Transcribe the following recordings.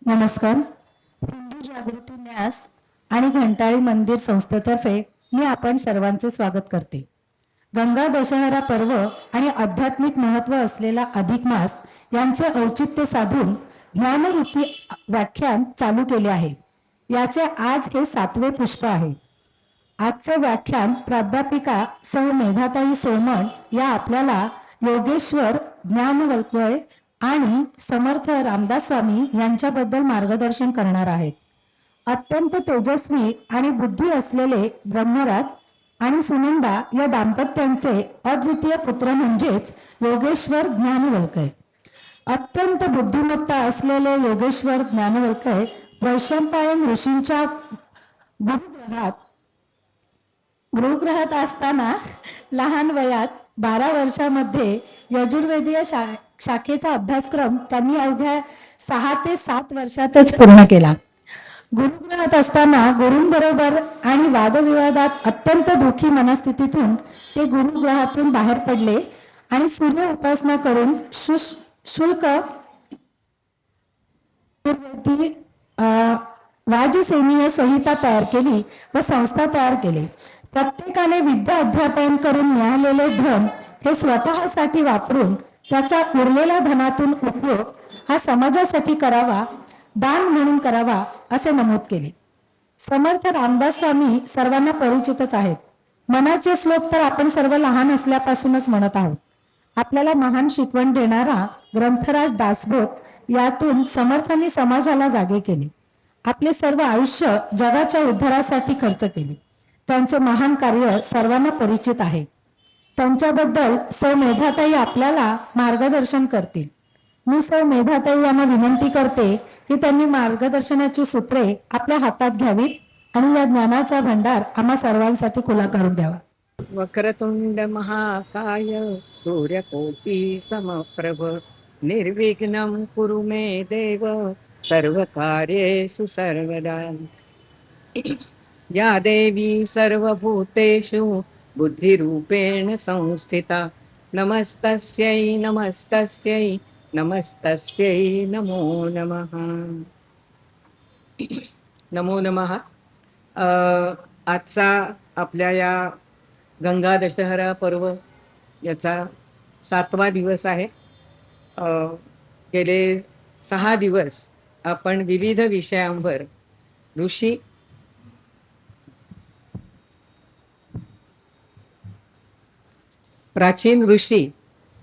नमस्कार. हिंदू जागृती न्यास आणि घंटाळी मंदिर संस्थेतर्फे मी आपण सर्वांचे स्वागत करते. गंगा दशहरा पर्व आणि आध्यात्मिक महत्त्व असलेला अधिक मास यांचे औचित्य साधून ज्ञानरूपी व्याख्यान चालू केले आहे. याचे आज हे 7वे पुष्प आहे. आजचे व्याख्यान प्राध्यापिका सौ मेधाताई सोमण या आपल्याला योगेश्वर ज्ञानवल्क्य आणि समर्थ रामदास स्वामी यांच्याबद्दल मार्गदर्शन करणार आहेत. अत्यंत तेजस्वी आणि बुद्धी असलेले ब्रह्मराज आणि सुनंदा या दाम्पत्यांचे अद्वितीय पुत्र म्हणजेच योगेश्वर ज्ञानवल्क्य. अत्यंत बुद्धिमत्ता असलेले योगेश्वर ज्ञानवल्क्य वैशंपायन ऋषींच्या गृहग्रहात असताना लहान वयात 12 वर्षामध्ये यजुर्वेदीय शाखेचा अभ्यासक्रम त्यांनी अवघ्या 6 ते 7 वर्षातच पूर्ण केला. गुरुग्रहात असताना गुरूंबरोबर आणि वादविवादात अत्यंत दुःखी मनस्थितीतून ते गुरुग्रहातून बाहेर पडले आणि सूर्य उपासना करून शुल्क वाजसेनीय संहिता तयार केली व संस्था तयार केली. प्रत्येकाने विद्या अध्यापन करून मिळालेले धन हे स्वतःसाठी वापरून त्याचा उरलेल्या धनातून उपयोग हा समाजासाठी करावा, दान म्हणून करावा असे नमूद केले. समर्थ रामदास स्वामी सर्वांना परिचितच आहेत. मनाचे श्लोक तर आपण सर्व लहान असल्यापासूनच म्हणत आहोत. आपल्याला महान शिकवण देणारा ग्रंथराज दासबोध यातून समर्थांनी समाजाला जागे केले. आपले सर्व आयुष्य जगाच्या उद्धारासाठी खर्च केले. त्यांचे महान कार्य सर्वांना परिचित आहे. त्यांच्याबद्दल सौ मेधाताई आपल्याला मार्गदर्शन करतील. मी सौ मेधाताई यांना विनंती करते की त्यांनी मार्गदर्शनाची सूत्रे आपल्या हातात घ्यावीत आणि या ज्ञानाचा भंडार आम्हा सर्वांसाठी खुला करून द्यावा. वक्रतुंड महाकाय सूर्यकोटी समप्रभ निर्विघ्नं कुरु मे देव सर्वकार्येषु सर्वदा. या देवी सर्वभूतेषु बुद्धिरूपेण संस्थिता नमस्तस्यै नमस्तस्यै नमस्तस्यै नमो नमः. नमो नमः. आजचा आपल्या या गंगा दशहरा पर्व याचा 7वा दिवस आहे. गेले 6 दिवस आपण विविध विषयांवर ऋषी प्राचीन ऋषी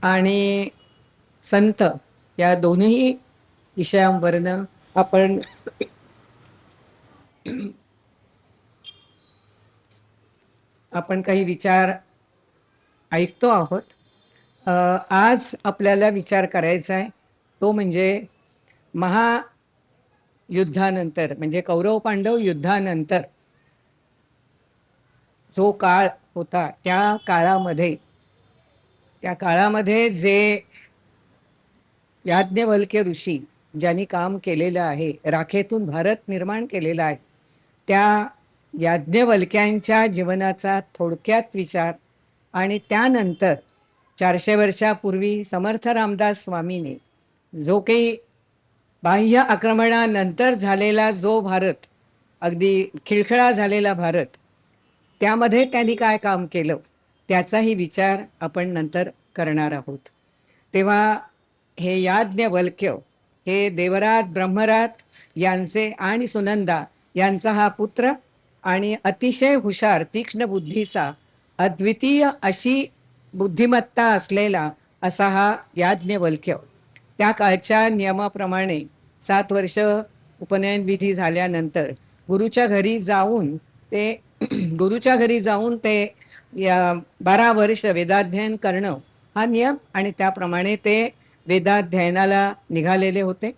आणि संत या दोन्ही विषयांवरनं आपण काही विचार ऐकतो आहोत. आज आपल्याला विचार करायचा आहे तो म्हणजे महायुद्धानंतर म्हणजे कौरव पांडव युद्धानंतर जो काळ होता त्या काळामध्ये जे याज्ञवल्क्य ऋषी ज्यांनी काम केलेलं आहे, राखेतून भारत निर्माण केलेला आहे, त्या याज्ञवल्क्यांच्या जीवनाचा थोडक्यात विचार आणि त्यानंतर 400 वर्षापूर्वी समर्थ रामदास स्वामीने जो काही बाह्य आक्रमणानंतर झालेला जो भारत, अगदी खिळखिळा झालेला भारत, त्यामध्ये त्यांनी काय काम केलं त्याचाही विचार आपण नंतर करणार आहोत. तेव्हा हे याज्ञवल्क्य हे देवराज ब्रह्मराज यांचे आणि सुनंदा यांचा हा पुत्र आणि अतिशय हुशार तीक्ष्ण बुद्धीचा अद्वितीय अशी बुद्धिमत्ता असलेला असा हा याज्ञवल्क्य. त्या काळच्या नियमाप्रमाणे 7 वर्ष उपनयन विधी झाल्यानंतर गुरुच्या घरी जाऊन ते 12 वर्ष वेदाध्ययन करणं हा नियम आणि त्याप्रमाणे ते वेदाध्ययनाला निघालेले होते.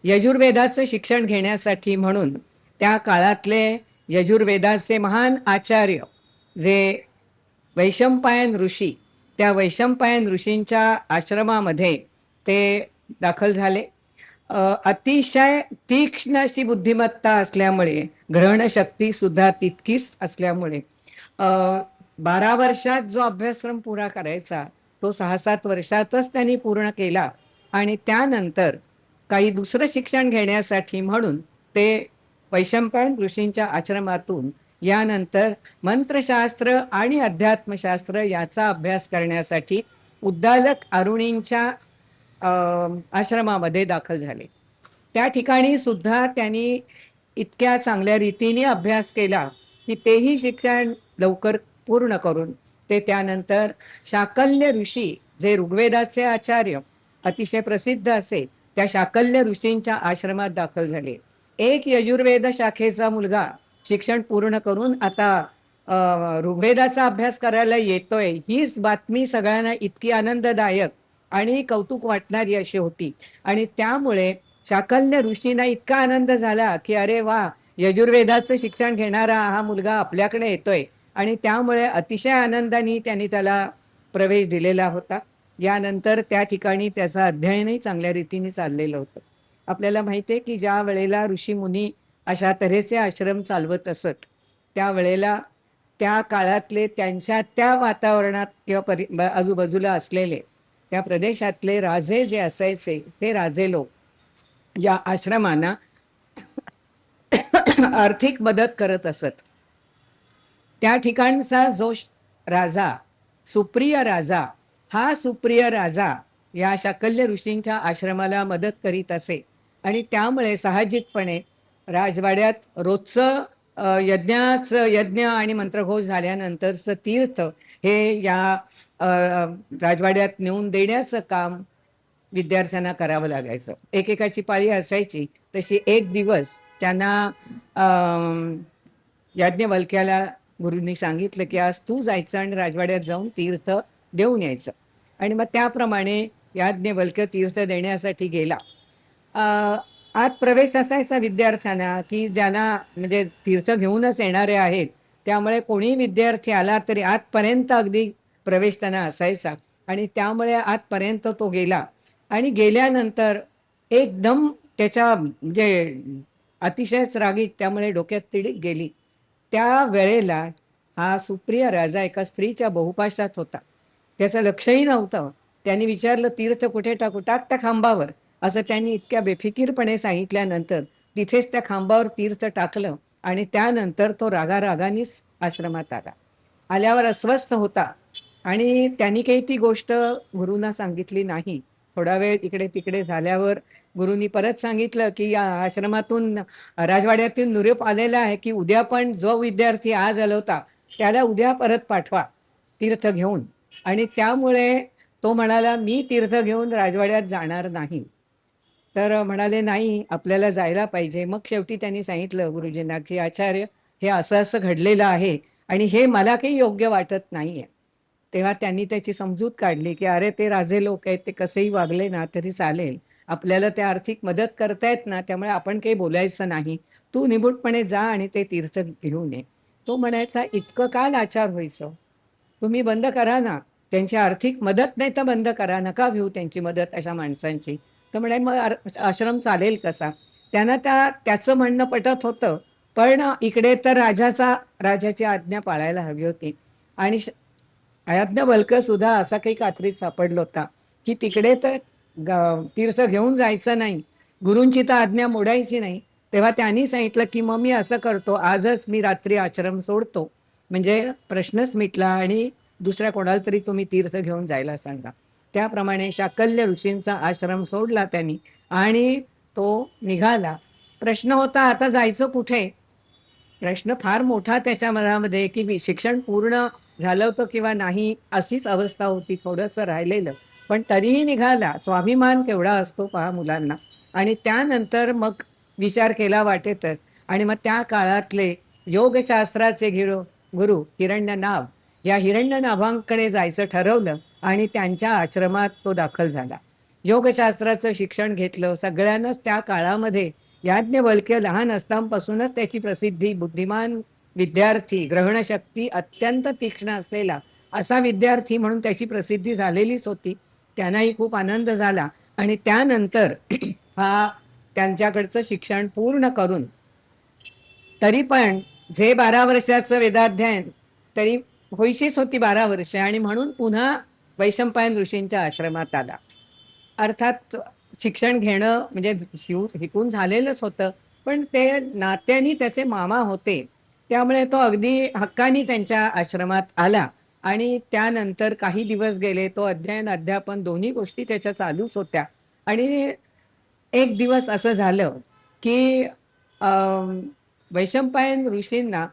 यजुर्वेदाचं शिक्षण घेण्यासाठी म्हणून त्या काळातले यजुर्वेदाचे महान आचार्य जे वैशंपायन ऋषी, त्या वैशंपायन ऋषींच्या आश्रमामध्ये ते दाखल झाले. अतिशय तीक्ष्ण अशी बुद्धिमत्ता असल्यामुळे, ग्रहणशक्ती सुद्धा तितकीच असल्यामुळे 12 वर्षात जो अभ्यासक्रम पुरा करायचा तो 6-7 वर्षातच त्यांनी पूर्ण केला. आणि त्यानंतर काही दुसरं शिक्षण घेण्यासाठी म्हणून ते वैशंपायन ऋषींच्या आश्रमातून यानंतर मंत्रशास्त्र आणि अध्यात्मशास्त्र याचा अभ्यास करण्यासाठी उद्दालक अरुणींच्या आश्रमामध्ये दाखल झाले. त्या ठिकाणी सुद्धा त्यांनी इतक्या चांगल्या रीतीने अभ्यास केला की तेही शिक्षण लवकर पूर्ण करून ते त्यानंतर शाकल्य ऋषी, जे ऋग्वेदाचे आचार्य अतिशय प्रसिद्ध असे, त्या शाकल्य ऋषींच्या आश्रमात दाखल झाले. एक यजुर्वेद शाखेचा मुलगा शिक्षण पूर्ण करून आता ऋग्वेदाचा अभ्यास करायला येतोय, हीच बातमी सगळ्यांना इतकी आनंददायक आणि कौतुक वाटणारी अशी होती. आणि त्यामुळे शाकल्य ऋषींना इतका आनंद झाला की अरे वा, यजुर्वेदाचं शिक्षण घेणारा हा मुलगा आपल्याकडे येतोय. आणि त्यामुळे अतिशय आनंदाने त्यांनी त्याला प्रवेश दिलेला होता. यानंतर त्या ठिकाणी त्याचं अध्ययनही चांगल्या रीतीने चाललेलं होतं. आपल्याला माहिती आहे की ज्या वेळेला ऋषीमुनी अशा तऱ्हेचे आश्रम चालवत असत, त्यावेळेला त्या काळातले त्यांच्या त्या वातावरणात किंवा आजूबाजूला असलेले त्या प्रदेशातले राजे जे असायचे, ते राजे लोक या आश्रमांना आर्थिक मदत करत असत. त्या ठिकाणचा जो राजा, सुप्रिय राजा, हा सुप्रिय राजा या शाकल्य ऋषींच्या आश्रमाला मदत करीत असे. आणि त्यामुळे साहजिकपणे राजवाड्यात रोजचं यज्ञ आणि मंत्रघोष झाल्यानंतरचं तीर्थ हे या राजवाड्यात नेऊन देण्याचं काम विद्यार्थ्यांना करावं लागायचं. एकेकाची पाळी असायची तशी एक दिवस त्यांना याज्ञवल्क्याला गुरूंनी सांगितलं की आज तू जायचं आणि राजवाड्यात जाऊन तीर्थ देऊन यायचं. आणि मग त्याप्रमाणे याज्ञवल्क्य तीर्थ देण्यासाठी गेला. आत प्रवेश असायचा विद्यार्थ्यांना की ज्यांना म्हणजे तीर्थ घेऊनच येणारे आहेत, त्यामुळे कोणी विद्यार्थी आला तरी आतपर्यंत अगदी प्रवेश त्यांना असायचा. आणि त्यामुळे आतपर्यंत तो गेला. आणि गेल्यानंतर एकदम त्याच्या म्हणजे अतिशयच रागीट, त्यामुळे डोक्यात तिडीक गेली. त्या वेळेला हा सुप्रिय राजा एका स्त्रीच्या बहुपाशात होता. त्याचं लक्षही नव्हतं. त्यांनी विचारलं, तीर्थ कुठे टाकू? टाक त्या खांबावर, असं त्यांनी इतक्या बेफिकीरपणे सांगितल्यानंतर तिथेच त्या खांबावर तीर्थ टाकलं. आणि त्यानंतर तो रागारागानेच आश्रमात आला. आल्यावर अस्वस्थ होता आणि त्यांनी काही ती गोष्ट गुरूंना सांगितली नाही. थोडा वेळ इकडे तिकडे झाल्यावर गुरूंनी परत सांगितलं की या आश्रमातून राजवाड्यातून निरोप आलेला आहे की उद्या पण जो विद्यार्थी आज आला होता त्याला उद्या परत पाठवा तीर्थ घेऊन. आणि त्यामुळे तो म्हणाला, मी तीर्थ घेऊन राजवाड्यात जाणार नाही. तर म्हणाले, नाही आपल्याला जायला पाहिजे. मग शेवटी त्यांनी सांगितलं गुरुजींना की आचार्य, हे असं असं घडलेलं आहे आणि हे मला काही योग्य वाटत नाहीये. तेव्हा त्यांनी त्याची समजूत काढली की अरे, ते राजे लोक आहेत, ते कसेही वागले ना तरी चालेल, आपल्याला ते आर्थिक मदत करतायत ना, त्यामुळे आपण काही बोलायचं नाही, तू निमूटपणे जा आणि ते तीर्थ घेऊन ये. तो म्हणायचा, इतकं का लाचार व्हायचं, तुम्ही बंद करा ना, त्यांची आर्थिक मदत नाही तर बंद करा, नका घेऊ त्यांची मदत अशा माणसांची. तर म्हणे, मग आश्रम चालेल कसा? त्यांना त्याचं म्हणणं पटत होतं, पण इकडे तर राजाची आज्ञा पाळायला हवी होती. आणि याज्ञवल्क सुद्धा असा काही कात्रीत सापडला होता की तिकडे तर तीर्थ घेऊन जायचं नाही, गुरूंची तर आज्ञा मोडायची नाही. तेव्हा त्यांनी सांगितलं की मग मी असं करतो, आजच मी रात्री आश्रम सोडतो, म्हणजे प्रश्नच मिटला आणि दुसऱ्या कोणाला तरी तुम्ही तीर्थ घेऊन जायला सांगा. त्याप्रमाणे शाकल्य ऋषींचा आश्रम सोडला त्यांनी आणि तो निघाला. प्रश्न होता, आता जायचं कुठे? प्रश्न फार मोठा त्याच्या मनामध्ये की शिक्षण पूर्ण झालं होतं किंवा नाही अशीच अवस्था होती, थोडंसं राहिलेलं, पण तरीही निघाला. स्वाभिमान केवढा असतो पहा मुलांना. आणि त्यानंतर मग विचार केला वाटेतच. आणि मग त्या काळातले योगशास्त्राचे गुरु हिरण्यनाभ, या हिरण्यनाभांकडे जायचं ठरवलं आणि त्यांच्या आश्रमात तो दाखल झाला. योगशास्त्राचं शिक्षण घेतलं. सगळ्यांनाच त्या काळामध्ये याज्ञवल्क्य लहान असतानापासूनच त्याची प्रसिद्धी, बुद्धिमान विद्यार्थी, ग्रहणशक्ती अत्यंत तीक्ष्ण असलेला असा विद्यार्थी म्हणून त्याची प्रसिद्धी झालेलीच होती. त्यांनाही खूप आनंद झाला. आणि त्यानंतर हा त्यांच्याकडचं शिक्षण पूर्ण करून, तरी पण जे 12 वर्षाचं वेदाध्ययन तरी व्हायचीच होती 12 वर्षे, आणि म्हणून पुन्हा वैशंपायन ऋषींच्या आश्रमात आला. अर्थात शिक्षण घेणं म्हणजे शिकून झालेलंच होतं, पण ते नात्याने त्याचे मामा होते. त्यामुळे तो अगदी हक्कानी त्यांच्या आश्रमात आला आणि त्यानंतर काही दिवस गेले. तो अध्ययन, अध्यापन दोन्ही गोष्टी त्याच्या चालूच होत्या आणि एक दिवस असं झालं, की वैशंपायन ऋषींना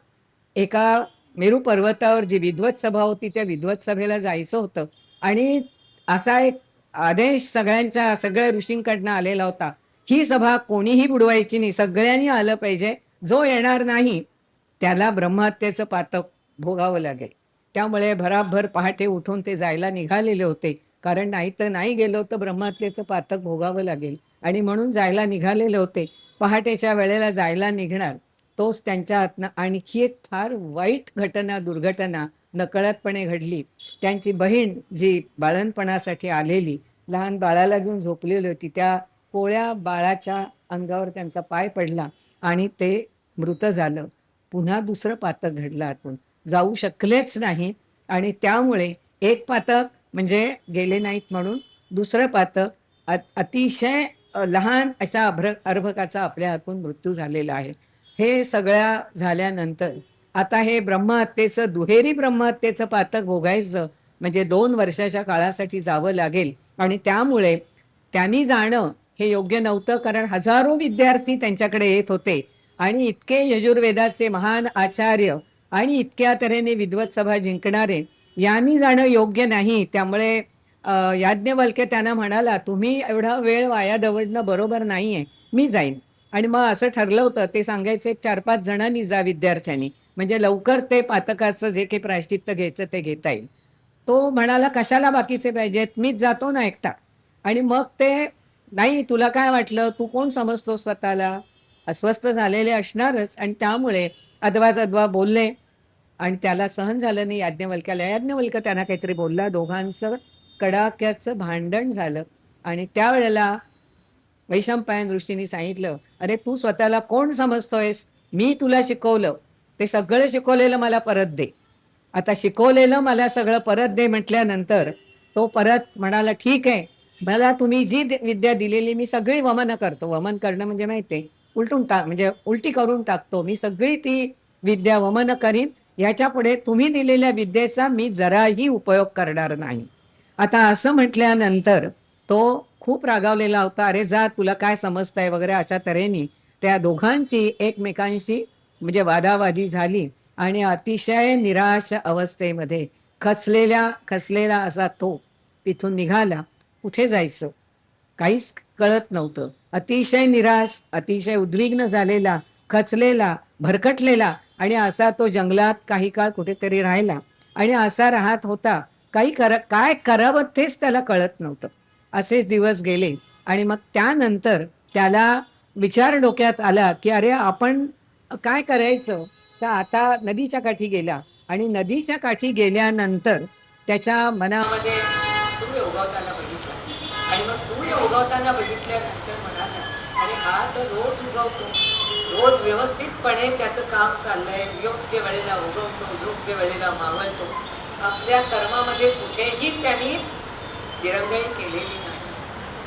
एका मेरू पर्वतावर जी विद्वत सभा होती, त्या विद्वत सभेला जायचं होतं आणि असा एक आदेश सगळ्या ऋषींकडनं आलेला होता. ही सभा कोणीही बुडवायची नाही, सगळ्यांनी आलं पाहिजे. जो येणार नाही, त्याला ब्रह्महत्येचं पातक भोगावं लागेल. त्यामुळे भराभर पहाटे उठून ते जायला निघालेले होते. कारण नाहीतर नाही गेलो तर ब्रह्महत्येचं पातक भोगावं लागेल आणि म्हणून जायला निघालेले होते. पहाटेच्या वेळेला जायला निघणार, तोच त्यांच्या हातनं आणखी एक फार वाईट दुर्घटना नकळतपणे घडली. त्यांची बहीण जी बाळंतपणासाठी आलेली, लहान बाळाला घेऊन झोपलेली होती, त्या कोळ्या बाळाच्या अंगावर त्यांचा पाय पडला आणि ते मृत झालं. पुन्हा दुसरं पातक घडलं आतून. जाऊ शकलेच नाहीत आणि त्यामुळे एक पातक म्हणजे गेले नाहीत म्हणून दुसरं पातक अतिशय लहान अशा अर्भकाचा आपल्या हातून मृत्यू झालेला आहे. हे सगळ्या झाल्यानंतर आता हे दुहेरी ब्रह्महत्येचं पातक भोगायचं म्हणजे 2 वर्षाच्या काळासाठी जावं लागेल आणि त्यामुळे त्यांनी जाणं हे योग्य नव्हतं, कारण हजारो विद्यार्थी त्यांच्याकडे येत होते आणि इतके यजुर्वेदाचे महान आचार्य आणि इतक्या तऱ्हेने विद्वत सभा जिंकणारे यांनी जाणं योग्य नाही. त्यामुळे याज्ञवल्क्य त्यांना म्हणाला, तुम्ही एवढा वेळ वाया दवडणं बरोबर नाहीये, मी जाईन. आणि मग असं ठरलं होतं, ते सांगायचे 4-5 जणांनी जा विद्यार्थ्यांनी, म्हणजे लवकर ते पातकाचं जे काही प्रायश्चित्त घ्यायचं ते घेता येईल. तो म्हणाला, कशाला बाकीचे पाहिजेत, मीच जातो ना एकटा. आणि मग ते, नाही तुला काय वाटलं, तू कोण समजतो स्वतःला, अस्वस्थ झालेले असणारच आणि त्यामुळे अद्वा बोलले आणि त्याला सहन झालं नाही याज्ञवल्क्याला. याज्ञवल्क्य त्यांना काहीतरी बोलला, दोघांचं कडाक्याचं भांडण झालं आणि त्यावेळेला वैशंपायन ऋषींनी सांगितलं, अरे तू स्वतःला कोण समजतोयस, मी तुला शिकवलं, ते सगळं शिकवलेलं मला परत दे. आता शिकवलेलं मला सगळं परत दे म्हटल्यानंतर तो परत म्हणाला, ठीक आहे, मला तुम्ही जी विद्या दिलेली मी सगळी वमन करतो. वमन करणं म्हणजे माहिती आहे, म्हणजे उलटी करून टाकतो. मी सगळी ती विद्या वमन करीन, याच्या पुढे तुम्ही दिलेल्या विद्येचा मी जराही उपयोग करणार नाही. आता असं म्हटल्यानंतर तो खूप रागावलेला होता. अरे जा, तुला काय समजतंय वगैरे अशा तऱ्हेने त्या दोघांची एकमेकांशी म्हणजे वादावादी झाली आणि अतिशय निराश अवस्थेमध्ये खचलेला असा तो तिथून निघाला. कुठे जायचं काहीच कळत नव्हतं. अतिशय निराश, अतिशय उद्विग्न झालेला, खचलेला, भरकटलेला आणि असा तो जंगलात काही काळ कुठेतरी राहिला आणि असा राहत होता. काय करावं तेच त्याला कळत नव्हतं. असेच दिवस गेले आणि मग त्यानंतर त्याला विचार डोक्यात आला, की अरे आपण काय करायचं. तर आता नदीच्या काठी गेला आणि नदीच्या काठी गेल्यानंतर त्याच्या मनामध्ये सूर्य उगवताना बघितला आणि मग सूर्य उगवताना बघितल्यानंतर म्हणाला, अरे हा तर रोज उगवतो, रोज व्यवस्थितपणे त्याचं काम चाललंय, योग्य वेळेला उगवतो, योग्य वेळेला मावळतो. आपल्या कर्मामध्ये कुठेही त्यांनी दिरंगाई केलेली नाही.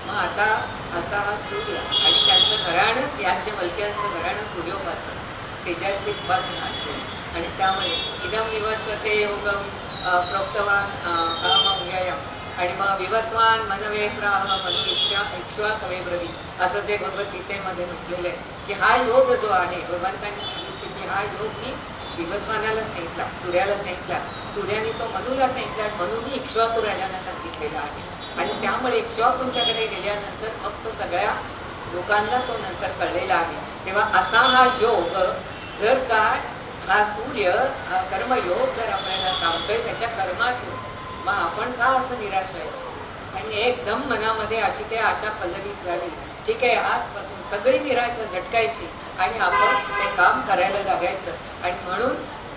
मग आता असा हा सूर्य आणि त्यांचं घराणंच, याज्ञवल्क्यांचं घराणं सूर्योपासना, तेजाची उपासना असते आणि त्यामुळे इदम विवसते योगम प्रोक्तवान अहमव्ययम आणि मग विवस्वान मनवे प्राह मनु इक्ष्वा कवे ब्रवी, असं जे भगवद्गीतेमध्ये म्हटलेलं आहे की हा योग जो आहे, भगवंतांनी सांगितले की हा योग मी विवस्वानाला सांगितला, सूर्याला सांगितला, सूर्याने तो मनुला सांगितला, मनुनी इक्ष्वाकू राजांना सांगितलेला आहे. आणि त्यामुळे इक्ष्वाकूंच्याकडे गेल्यानंतर मग तो सगळ्या लोकांना तो नंतर कळलेला आहे. तेव्हा असा हा योग, जर का हा सूर्य, हा कर्मयोग जर आपल्याला सांगतोय त्याच्या कर्मातून, मग आपण का असं निराश व्हायचं. आणि एकदम मनामध्ये अशी ते आशा पल्लवीत झाली, ठीक आहे आजपासून सगळी निराशा झटकायची आणि आपण ते काम करायला लागायचं. आणि म्हणून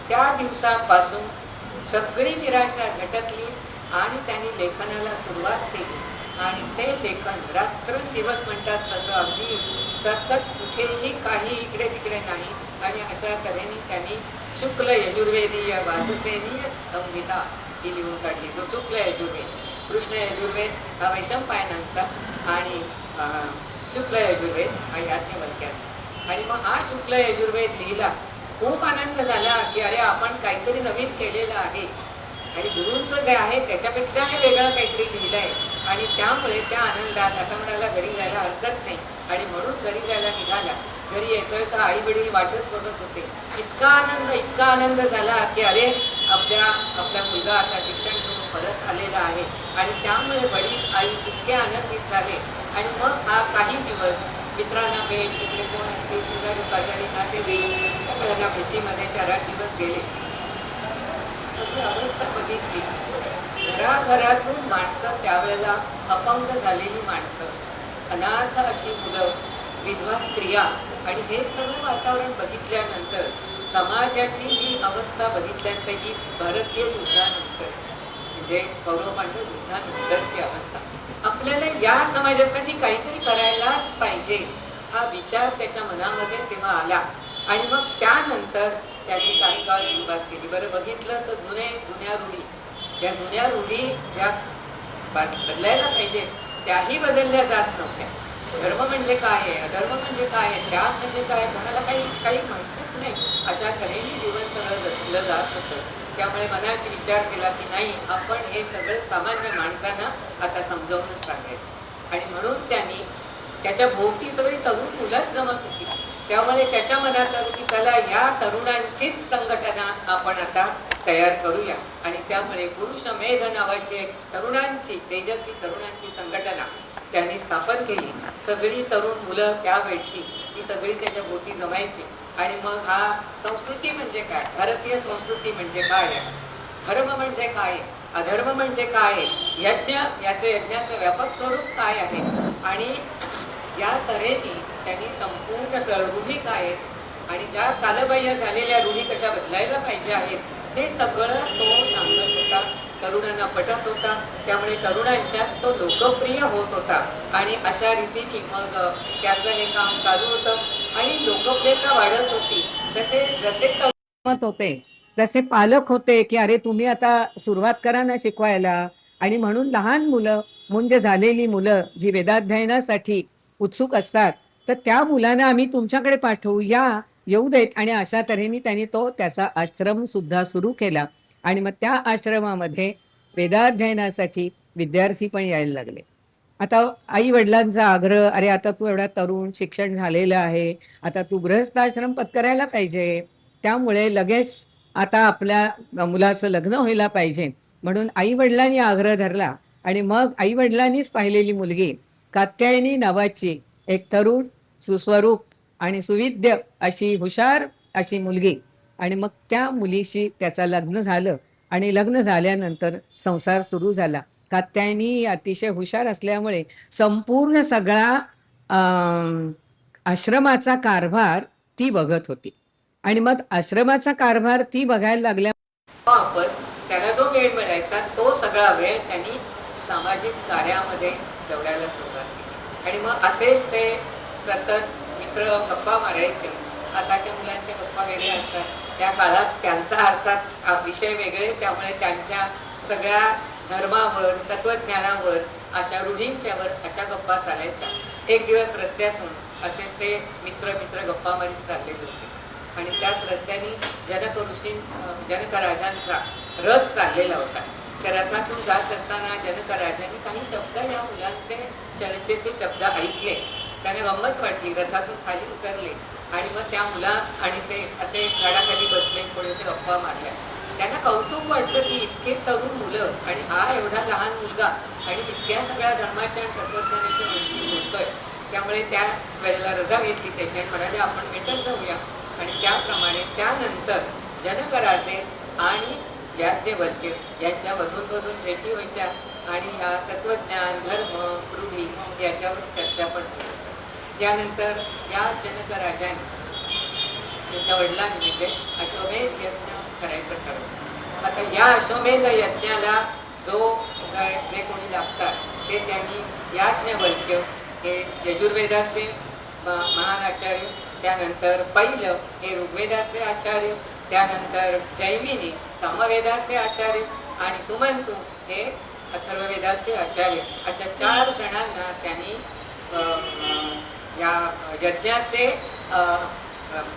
त्या दिवसापासून सगळी निराशा झटकली आणि त्यांनी लेखनाला सुरुवात केली आणि ते लेखन रात्रंदिवस म्हणतात तसं अगदी सतत, कुठेही काही इकडे तिकडे नाही. आणि अशा तऱ्हेने त्यांनी शुक्ल यजुर्वेदीय वाससेनीय संहिता ही लिहून काढली. जो शुक्ल यजुर्वेद, कृष्ण यजुर्वेद हा वैशंपायनांचा आणि शुक्ल यजुर्वेद हा याज्ञवल्क्याचा. आणि मग हा शुक्ल यजुर्वेद लिहिला. खूप आनंद झाला की अरे आपण काहीतरी नवीन केलेलं आहे आणि गुरूंचं जे आहे त्याच्यापेक्षा हे वेगळं काहीतरी लिहिलं आहे. आणि त्यामुळे त्या आनंदात आता म्हणाला घरी जायला हरकत नाही. आणि म्हणून घरी जायला निघाला. घरी येतोय तर आई वडील वाटच बघत होते. इतका आनंद झाला की अरे आपला मुलगा आता शिक्षण करून परत आलेला आहे. आणि त्यामुळे वडील आई इतके आनंदित झाले. आणि मग हा काही दिवस मित्रांना भेट, तिकडे कोण असतील शेजारी पाजारी नातेवाईक सगळ्यांना भेटीमध्ये 4-8 दिवस गेले. सगळी अवस्था बघितली. घराघरातून माणसं, त्यावेळेला अपंग झालेली माणसं, अनाथ अशी मुलं, विधवा स्त्रिया, आणि हे सगळं वातावरण बघितल्यानंतर समाजाची ही अवस्था बघितल्यानंतर ही भारतीय युद्धानंतर म्हणजे कौरव पांडव युद्धानंतरची अवस्था, आपल्याला या समाजासाठी काहीतरी करायलाच पाहिजे हा विचार त्याच्या मनामध्ये तेव्हा आला. आणि मग त्यानंतर त्यांनी तात्काळ सुरुवात केली. बरं बघितलं तर जुन्या रूढी, या जुन्या रूढी ज्या बदलायला पाहिजे त्याही बदलल्या जात नव्हत्या. धर्म म्हणजे काय आहे, अधर्म म्हणजे काय आहे, त्याग म्हणजे काय, कोणाला काही माहितीच नाही. अशा तऱ्हेने जीवन सगळं जगलं जात होतं. त्यामुळे मनात विचार केला की नाही, आपण हे सगळं सामान्य माणसांना आता समजावूनच सांगायचं. आणि म्हणून त्यांनी त्याच्या भोवती सगळी तरुण मुलंच जमत होती. त्यामुळे त्याच्या मनात आलं की चला या तरुणांचीच संघटना आपण आता तयार करूया. आणि त्यामुळे पुरुषमेध नावाची एक तेजस्वी तरुणांची संघटना त्यांनी स्थापन केली. सगळी तरुण मुलं त्यावेळची ती सगळी त्याच्या भोवती जमायची. आणि मग हा संस्कृती म्हणजे काय, भारतीय संस्कृती म्हणजे काय आहे, धर्म म्हणजे काय, अधर्म म्हणजे काय, यज्ञाचं व्यापक स्वरूप काय आहे, आणि या तऱ्हेने त्यांनी संपूर्ण रूढी काय आहेत आणि ज्या कालबाह्य झालेल्या रूढी कशा बदलायला पाहिजे आहेत ते सगळं तो सांगत होता. तरुणांना पटत होता. त्यामुळे तरुणांच्यात तो लोकप्रिय होत होता. आणि अशा रीतीने मग त्याचं हे काम चालू होतं आणि लोकप्रियता वाढत होती. जसे मत होते तसे पालक होते की अरे तुम्ही आता सुरुवात करा ना शिकवायला. आणि म्हणून लहान मुलं, म्हणजे झालेली मुलं जी वेदाध्ययनासाठी उत्सुक असतात, तर त्या मुलांना आम्ही तुमच्याकडे पाठवू, येऊ देत. आणि अशा तऱ्हेने त्यांनी त्याचा आश्रम सुद्धा सुरू केला. आणि मग त्या आश्रमामध्ये वेदाध्ययनासाठी विद्यार्थी पण यायला लागले. आता आई वडिलांचा आग्रह, अरे आता तू एवढा तरुण, शिक्षण झालेलं आहे, आता तू गृहस्थाश्रम पत्करायला पाहिजे, त्यामुळे लगेच आता आपल्या मुलाचं लग्न व्हायला पाहिजे. म्हणून आई वडिलांनी आग्रह धरला. आणि मग आई वडिलांनीच पाहिलेली मुलगी कात्यायनी नावाची एक तरुण, सुस्वरूप आणि सुविद्य अशी हुशार अशी मुलगी. आणि मग त्या मुलीशी त्याचं लग्न झालं. आणि लग्न झाल्यानंतर संसार सुरू झाला. कात्यायनी अतिशय हुशार असल्यामुळे संपूर्ण सगळा आश्रमाचा कारभार ती बघत होती. आणि मग आश्रमाचा कारभार ती बघायला लागल्या. वापस त्याला जो वेळ मिळायचा तो सगळा वेळ त्यांनी सामाजिक कार्यामध्ये तेवढ्याला सुरुवात केली. आणि मग असेच ते सतत मित्र गप्पा मारायचे. आताच्या मुलांच्या गप्पा वेगळ्या असतात, त्या काळात त्यांचा अर्थात विषय वेगळे, त्यामुळे त्यांच्या सगळ्या धर्मावर, तत्वज्ञानावर, अशा रूढींच्यावर अशा गप्पा चालायच्या. एक दिवस रस्त्यातून असेच ते मित्र गप्पा मारीत चाललेले होते. आणि त्याच रस्त्याने जनक राजांचा रथ चाललेला होता. त्या रथातून जात असताना जनक राजांनी काही शब्द या मुलांचे चर्चेचे शब्द ऐकले. त्याने गंमत वाटली. रथातून खाली उतरले आणि मग त्या मुला आणि ते असे झाडाखाली बसले, थोडेसे गप्पा मारल्या. त्यांना कौतुक वाटलं की इतके तरुण मुलं आणि हा एवढा लहान मुलगा आणि इतक्या सगळ्या धर्माच्या आणि तत्वज्ञानाच्या गोष्टी बोलतोय. त्यामुळे त्या वेळेला रजा घेतली त्याच्या, म्हणाले आपण भेटत जाऊया. आणि त्याप्रमाणे त्यानंतर जनक राजे आणि याज्ञवल्क्य यांच्या मधून भेटी व्हायच्या. आणि ह्या तत्वज्ञान, धर्म, रूढी याच्यावर चर्चा पण होत असते. त्यानंतर या जनक राजाने त्यांच्या वडिलांनी म्हणजे अश्वमेध यज्ञ करायचं ठरवलं. आता या अश्वमेध यज्ञाला जे कोणी लागतात ते त्यांनी याज्ञवल्क्य हे यजुर्वेदाचे महान आचार्य, त्यानंतर पहिलं हे ऋग्वेदाचे आचार्य, त्यानंतर जैमिनी सामवेदाचे आचार्य आणि सुमंतू हे अथर्ववेदाचे आचार्य, अशा 4 जणांना त्यांनी या यज्ञाचे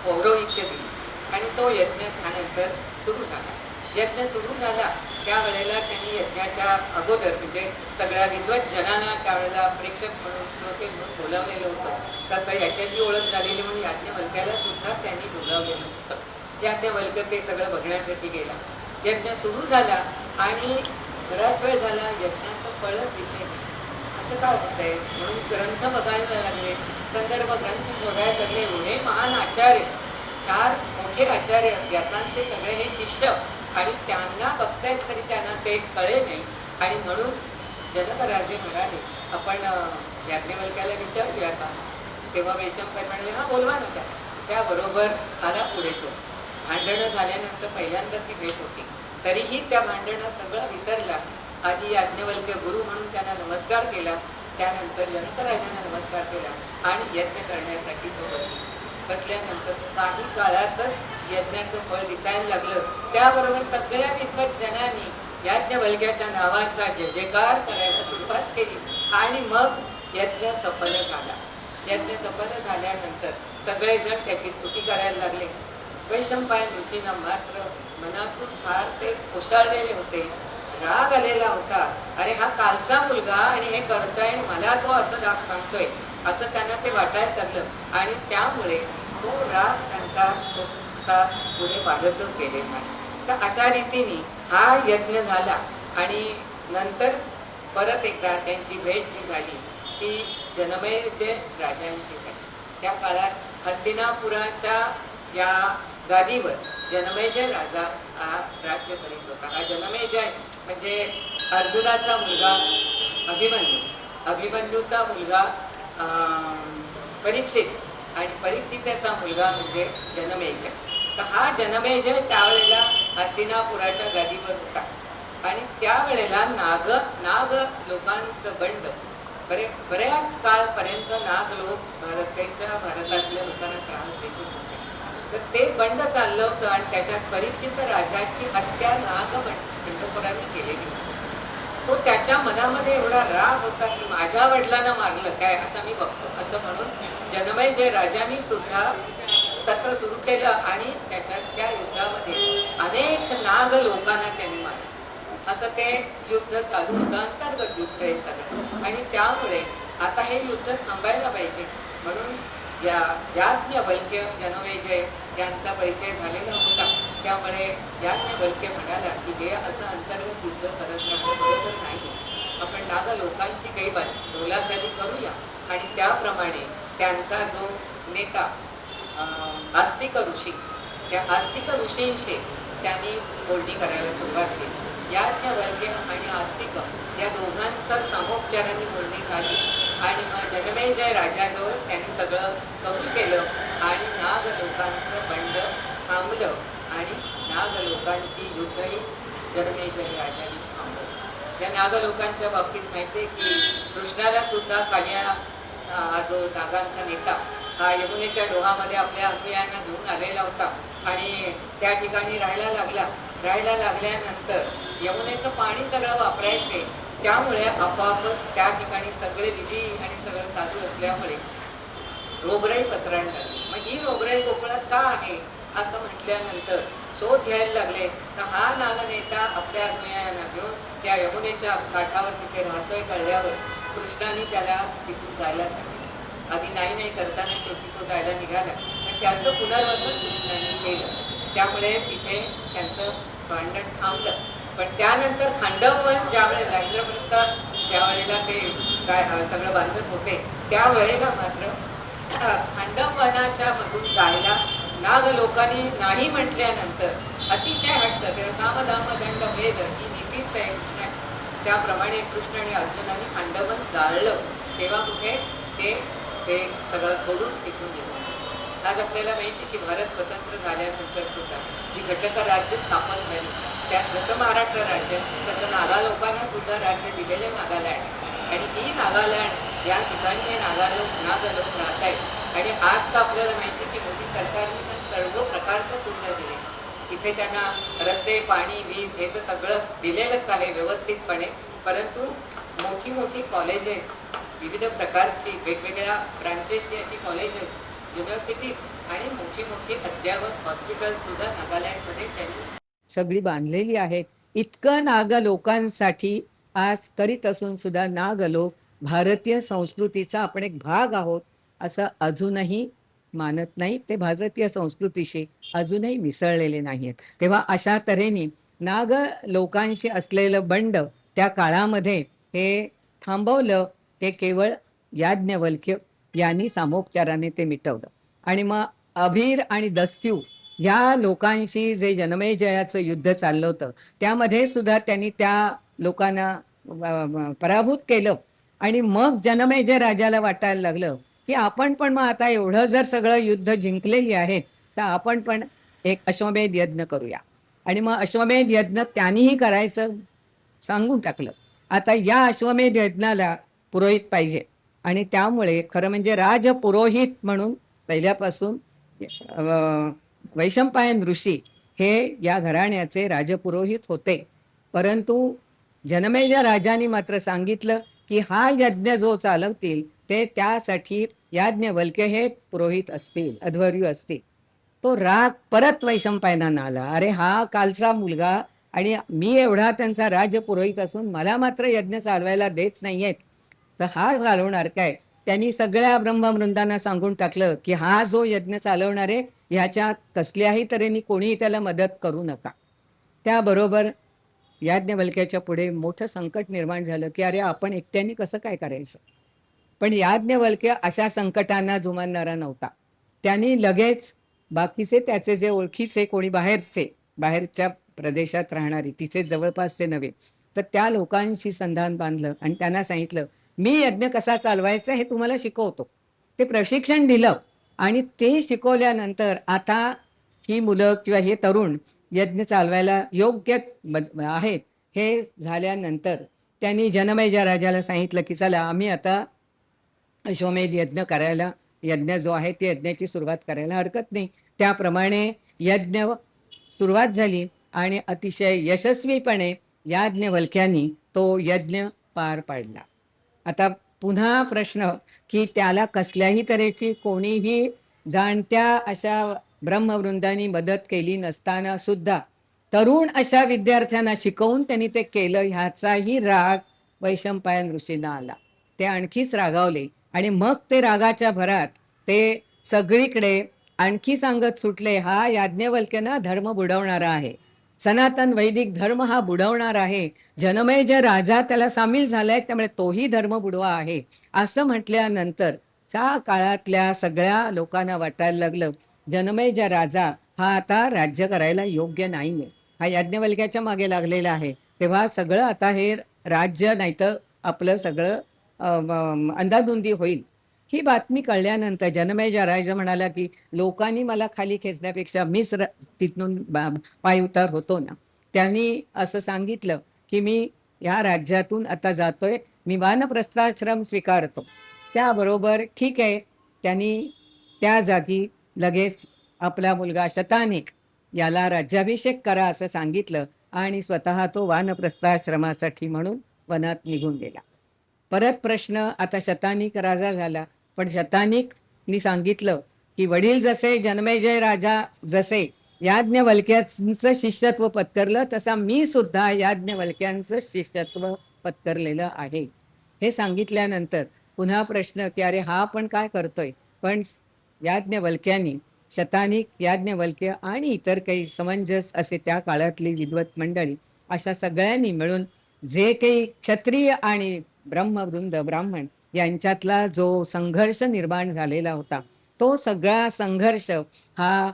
पौरोहित्य दिले आणि तो यज्ञ त्यानंतर सुरू झाला. यज्ञ सुरू झाला त्यावेळेला त्यांनी यज्ञाच्या अगोदर म्हणजे सगळ्या विद्वत जनांना त्यावेळेला प्रेक्षक म्हणून श्रोते म्हणून बोलावलेलं होतं. तसं याच्याची ओळख झालेली म्हणून याज्ञवल्क्याला सुद्धा त्यांनी बोलावलेलं होतं. याज्ञवल्क्य ते सगळं बघण्यासाठी गेला. यज्ञ सुरू झाला आणि बराच वेळ झाला यज्ञाचं फळच दिसेल. असं काय होतंय म्हणून ग्रंथ बघायला लागले, संदर्भ ग्रंथ बघायला लागले. एवढे महान आचार्य, 4 मोठे आचार्य, व्यासांचे सगळे हे शिष्य, आणि त्यांना बघतायत तरी त्यांना ते कळे नाही. आणि म्हणून जनकराजे म्हणाले आपण याज्ञवल्क्याला विचारूया का. तेव्हा वैशंपायन म्हणाले हा बोलवा ना त्याबरोबर आला पुढे तो. भांडणं झाल्यानंतर पहिल्यांदा ती भेट होती, तरीही त्या भांडणं सगळं विसरला. आधी याज्ञवल्क्य गुरु म्हणून त्यांना नमस्कार केला, त्यानंतर जनकराजांना नमस्कार केला आणि यज्ञ करण्यासाठी तो बसल्यानंतर काही काळातच यज्ञाचं फळ दिसायला लागलं. त्याबरोबर सगळ्या विद्वत जनांनी याज्ञवल्क्याच्या नावाचा जय जयकार करायला सुरुवात केली आणि मग यज्ञ सफल झाला. यज्ञ सफल झाल्यानंतर सगळेजण त्याची स्तुती करायला लागले. वैशंपायन ऋषींना मात्र मनातून फार ते कोसळलेले होते, राग आलेला होता. अरे हा कालचा मुलगा आणि हे करतोय आणि मला तो असं राग सांगतोय असं त्यांना ते वाटायला लागलं आणि त्यामुळे तो राग त्यांचा पुढे वाढतच गेलेला नाही. तर अशा रीतीने हा यज्ञ झाला आणि नंतर परत एकदा त्यांची भेट जी झाली ती जनमेजय राजांशी झाली. त्या काळात हस्तिनापुराच्या या गादीवर जनमेजय राजा हा राज्य करीत होता. हा जनमेजय म्हणजे अर्जुनाचा मुलगा अभिमन्यू, अभिमन्यूचा मुलगा परीक्षित आणि परीक्षिताचा मुलगा म्हणजे जनमेजय. तर हा जनमेजय त्यावेळेला हस्तिनापुराच्या गादीवर होता आणि त्यावेळेला नाग लोकांचं बंड बऱ्याच काळपर्यंत नाग लोक भारतातल्या लोकांना त्रास देतच होते. तर ते बंड चाललं होतं आणि त्याच्यात परीक्षित राजाची हत्या नागबंडखोरांनी केलेली होती. तो त्याच्या मनामध्ये एवढा राग होता की माझ्या वडिलांना मारलं काय आता मी बघतो असं म्हणून जनमेजय राजांनी सुद्धा सत्र सुरू केलं आणि त्या युद्धामध्ये अनेक नाग लोकांना त्यांनी मारलं. असं ते युद्ध चालू होतं, अंतर्गत युद्ध हे सगळं. आणि त्यामुळे आता हे युद्ध थांबायला पाहिजे म्हणून या याज्ञवल्क्य जनमेजय यांचा परिचय झालेला होता. त्यामुळे याज्ञवल्क्य म्हणाला की हे असं अंतर्गत युद्ध करत राहणं बरोबर नाही. आपण नाग लोकांची काही बोलाचाली करूया. आणि त्याप्रमाणे त्यांचा जो नेता आस्तिक ऋषी, त्या आस्तिक ऋषींशी त्यांनी बोलणी करायला सुरुवात केली. याज्ञवल्क्य आणि आस्तिक या दोघांचं सामोपचाराने बोलणी झाली आणि मग जनमेजय राजाजवळ त्यांनी सगळं कबूल केलं आणि नाग लोकांचं बंड थांबलं आणि नाग लोकांची युद्धही जनमेजय राजाने थांबवलं. या नाग लोकांच्या बाबतीत माहिती आहे की कृष्णाला सुद्धा कालिया हा जो नागांचा नेता हा यमुनेच्या डोहामध्ये आपल्या अनुयायांना घेऊन आलेला होता आणि त्या ठिकाणी राहायला लागल्यानंतर यमुनेचं पाणी सगळं वापरायचे. त्यामुळे आपोआपच त्या ठिकाणी सगळे विधी आणि सगळं चालू असल्यामुळे रोगराई पसरायला लागली. मग ही रोगराई कोकणात का आहे असं म्हटल्यानंतर शोध घ्यायला लागले तर हा नागनेता आपल्या अनुयायांना घेऊन त्या यमुनेच्या काठावर तिथे राहतोय कळल्यावर कृष्णाने त्याला तिथून जायला सांगितलं. आधी नाही करताना शेवटी तो जायला निघाला पण त्याचं पुनर्वसन कृष्णाने केलं. त्यामुळे तिथे त्यांचं भांडण थांबलं. पण त्यानंतर खांडववन ज्यावेळेला इंद्रप्रस्थ ज्यावेळेला ते काय सगळं बांधत होते त्यावेळेला मात्र खांडववनाच्या मधून जायला नाग लोकांनी नाही म्हटल्यानंतर अतिशय हट्ट सामदाम दंड भेद ही नीतीच आहे कृष्णाची. त्याप्रमाणे कृष्ण आणि अर्जुनाने खांडवन जाळलं. तेव्हा कुठे ते सगळं सोडून तिथून निघून. आज आपल्याला माहिती की भारत स्वतंत्र झाल्यानंतर सुद्धा जी घटक राज्य स्थापन झाली त्यात जसं महाराष्ट्र राज्य तसं नागा लोकांना सुद्धा राज्य दिलेले नागालँड आणि ही नागालँड या ठिकाणी हे नाग लोक राहत आहेत. आणि आज तर आपल्याला माहिती की मोदी सरकारने सर्व प्रकारच्या सुविधा दिल्या. इथे त्यांना रस्ते पाणी वीज हे तर सगळं दिलेलंच आहे व्यवस्थितपणे. परंतु मोठी कॉलेजेस विविध प्रकारची वेगवेगळ्या ब्रांचेसची अशी कॉलेजेस, युनिव्हर्सिटीज आणि मोठी मोठी अद्ययावत हॉस्पिटल्स सुद्धा नागालँडमध्ये त्यांनी सगळी बांधलेली आहेत. इतकं नाग लोकांसाठी आज करीत असून सुद्धा नाग लोक भारतीय संस्कृतीचा आपण एक भाग आहोत असं अजूनही मानत नाही. ते भारतीय संस्कृतीशी अजूनही मिसळलेले नाही आहेत. तेव्हा अशा तऱ्हेने नाग लोकांशी असलेलं बंड त्या काळामध्ये हे थांबवलं. हे केवळ याज्ञवल्क्य यांनी सामोपचाराने ते मिटवलं. आणि मग अभीर आणि दस्यू या लोकांशी जे जनमेजयाचं युद्ध चाललं होतं त्यामध्ये सुद्धा त्यांनी त्या लोकांना पराभूत केलं. आणि मग जनमेजय राजाला वाटायला लागलं की आपण पण मग आता एवढं जर सगळं युद्ध जिंकलेली आहेत तर आपण पण एक अश्वमेध यज्ञ करूया. आणि मग अश्वमेध यज्ञ त्यांनीही करायचं सांगून टाकलं. आता या अश्वमेध यज्ञाला पुरोहित पाहिजे आणि त्यामुळे खरं म्हणजे राजपुरोहित म्हणून पहिल्यापासून वैशंपायन ऋषी हे या घराण्याचे राजपुरोहित होते. परंतु जनमेजय राजांनी मात्र सांगितलं की हा यज्ञ जो चालवतील ते त्यासाठी याज्ञवल्क्य हे पुरोहित असतील, अध्वर्यू असतील. तो राग परत वैशंपायनांना आला. अरे हा कालचा मुलगा आणि मी एवढा त्यांचा राजपुरोहित असून मला मात्र यज्ञ चालवायला देत नाहीयेत, तर हा चालवणार काय? त्यांनी सगळ्या ब्रह्मवृंदांना सांगून टाकलं की हा जो यज्ञ चालवणार आहे ह्याच्या कसल्याही तऱ्हेने कोणीही त्याला मदत करू नका. त्याबरोबर याज्ञवल्क्याच्या पुढे मोठं संकट निर्माण झालं की अरे आपण एकट्याने कसं काय करायचं. पण याज्ञवल्क्य अशा संकटांना जुमानणारा नव्हता. त्यांनी लगेच बाकीचे त्याचे जे ओळखीचे कोणी बाहेरच्या प्रदेशात राहणारी तिथे जवळपासचे नव्हे तर त्या लोकांशी संधान बांधलं आणि त्यांना सांगितलं मी यज्ञ कसा चालवायचा हे तुम्हाला शिकवतो. ते प्रशिक्षण दिलं आणि ते शिकवल्यानंतर आता ही मुलं किंवा हे तरुण यज्ञ चालवायला योग्य आहेत हे झाल्यानंतर त्यांनी जनमेजय राजाला सांगितलं की चला आम्ही आता अश्वमेध यज्ञ करायला, यज्ञ जो आहे ते यज्ञाची सुरुवात करायला हरकत नाही. त्याप्रमाणे यज्ञ सुरुवात झाली आणि अतिशय यशस्वीपणे याज्ञवल्क्यांनी तो यज्ञ पार पाडला. आता पुन्हा प्रश्न की त्याला कसल्याही तऱ्हेची कोणीही जाणत्या अशा ब्रह्मवृंदांनी मदत केली नसताना सुद्धा तरुण अशा विद्यार्थ्यांना शिकवून त्यांनी ते केलं ह्याचाही राग वैशंपायन ऋषींना आला. ते आणखीच रागावले आणि मग ते रागाच्या भरात ते सगळीकडे आणखी सांगत सुटले हा याज्ञवल्क्य ना धर्म बुडवणारा आहे, सनातन वैदिक धर्म हा बुडवणार आहे, जनमेजय राजा त्याला सामील झालाय त्यामुळे तोही धर्म बुडवा आहे. असं म्हटल्यानंतर त्या काळातल्या सगळ्या लोकांना वाटायला लागलं जनमेजय राजा हा आता राज्य करायला योग्य नाहीये, हा याज्ञवल्क्याच्या मागे लागलेला आहे. तेव्हा सगळं आता हे राज्य नाही तर आपलं सगळं अंधाधुंदी होईल. ही बातमी कळल्यानंतर जनमेजय राजा म्हणाला की लोकांनी मला खाली खेचण्यापेक्षा मीच तिथून पाय उतार होतो ना. त्यांनी असं सांगितलं की मी या राज्यातून आता जातोय, मी वानप्रस्थाश्रम स्वीकारतो. त्याबरोबर ठीक आहे, त्यांनी त्या जागी लगेच आपला मुलगा शतानिक याला राज्याभिषेक करा असं सांगितलं आणि स्वतः तो वानप्रस्थाश्रमासाठी म्हणून वनात निघून गेला. परत प्रश्न आता शतानिक राजा झाला, पण शतानिकनी सांगितलं की वडील जसे जनमेजय राजा जसे याज्ञवल्क्यांचं शिष्यत्व पत्करलं तसा मी सुद्धा याज्ञवल्क्यांचं शिष्यत्व पत्करलेलं आहे. हे सांगितल्यानंतर पुन्हा प्रश्न की अरे हा पण काय करतोय. पण याज्ञवल्क्यांनी शतानिक, याज्ञवल्क्य आणि इतर काही समंजस असे त्या काळातली विद्वत मंडळी अशा सगळ्यांनी मिळून जे काही क्षत्रिय आणि ब्रह्मवृंद ब्राह्मण यांच्यातला जो संघर्ष निर्माण झालेला होता तो सगळा संघर्ष हा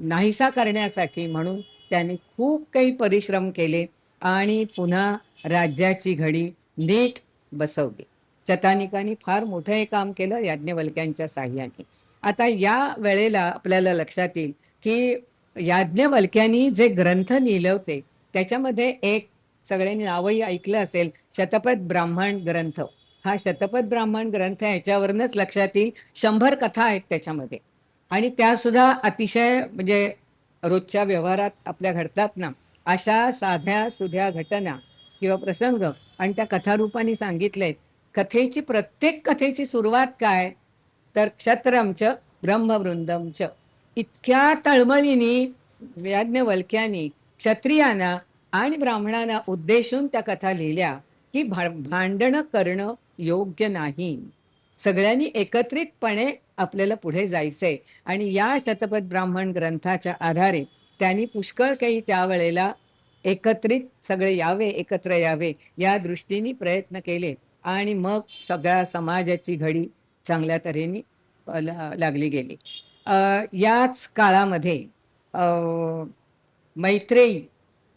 नाहीसा करण्यासाठी म्हणून त्यांनी खूप काही परिश्रम केले आणि पुन्हा राज्याची घडी नीट बसवली. शतानिकांनी फार मोठं हे काम केलं याज्ञवल्क्यांच्या साह्याने. आता या वेळेला आपल्याला लक्षात येईल की याज्ञवल्क्यांनी जे ग्रंथ लिहिले होते त्याच्यामध्ये एक सगळ्यांनी नावही ऐकलं असेल शतपथ ब्राह्मण ग्रंथ. हा शतपथ ब्राह्मण ग्रंथ ह्याच्यावरूनच लक्षात येईल 100 कथा आहेत त्याच्यामध्ये आणि त्यासुद्धा अतिशय म्हणजे रोजच्या व्यवहारात आपल्या घडतात ना अशा साध्या सुध्या घटना किंवा प्रसंग आणि त्या कथारूपाने सांगितलेत. कथेची प्रत्येक कथेची सुरुवात काय, तर क्षत्रमच ब्रह्मवृंदमच, इतक्या तळमळीने याज्ञवल्क्यानी क्षत्रियांना आणि ब्राह्मणांना उद्देशून त्या कथा लिहिल्या की भांडणं करणं योग्य नाही, सगळ्यांनी एकत्रितपणे आपल्याला पुढे जायचंय. आणि या शतपथ ब्राह्मण ग्रंथाच्या आधारे त्यांनी पुष्कळ काही त्यावेळेला एकत्रित सगळे यावे, एकत्र यावे या दृष्टीने प्रयत्न केले. आणि मग सगळ्या समाजाची घडी चांगल्या तऱ्हेने लागली गेली. याच काळामध्ये मैत्रेयी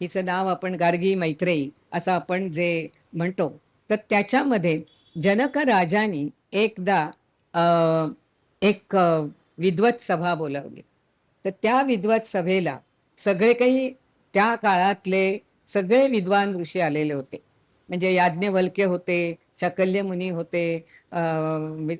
हिचं नाव आपण गार्गी मैत्रेयी असं आपण जे म्हणतो, तर त्याच्यामध्ये जनक राजांनी एकदा एक विद्वत सभा बोलावली. तर त्या विद्वत सभेला सगळे काही त्या काळातले सगळे विद्वान ऋषी आलेले होते. म्हणजे याज्ञवल्क्य होते, शाकल्य मुनी होते,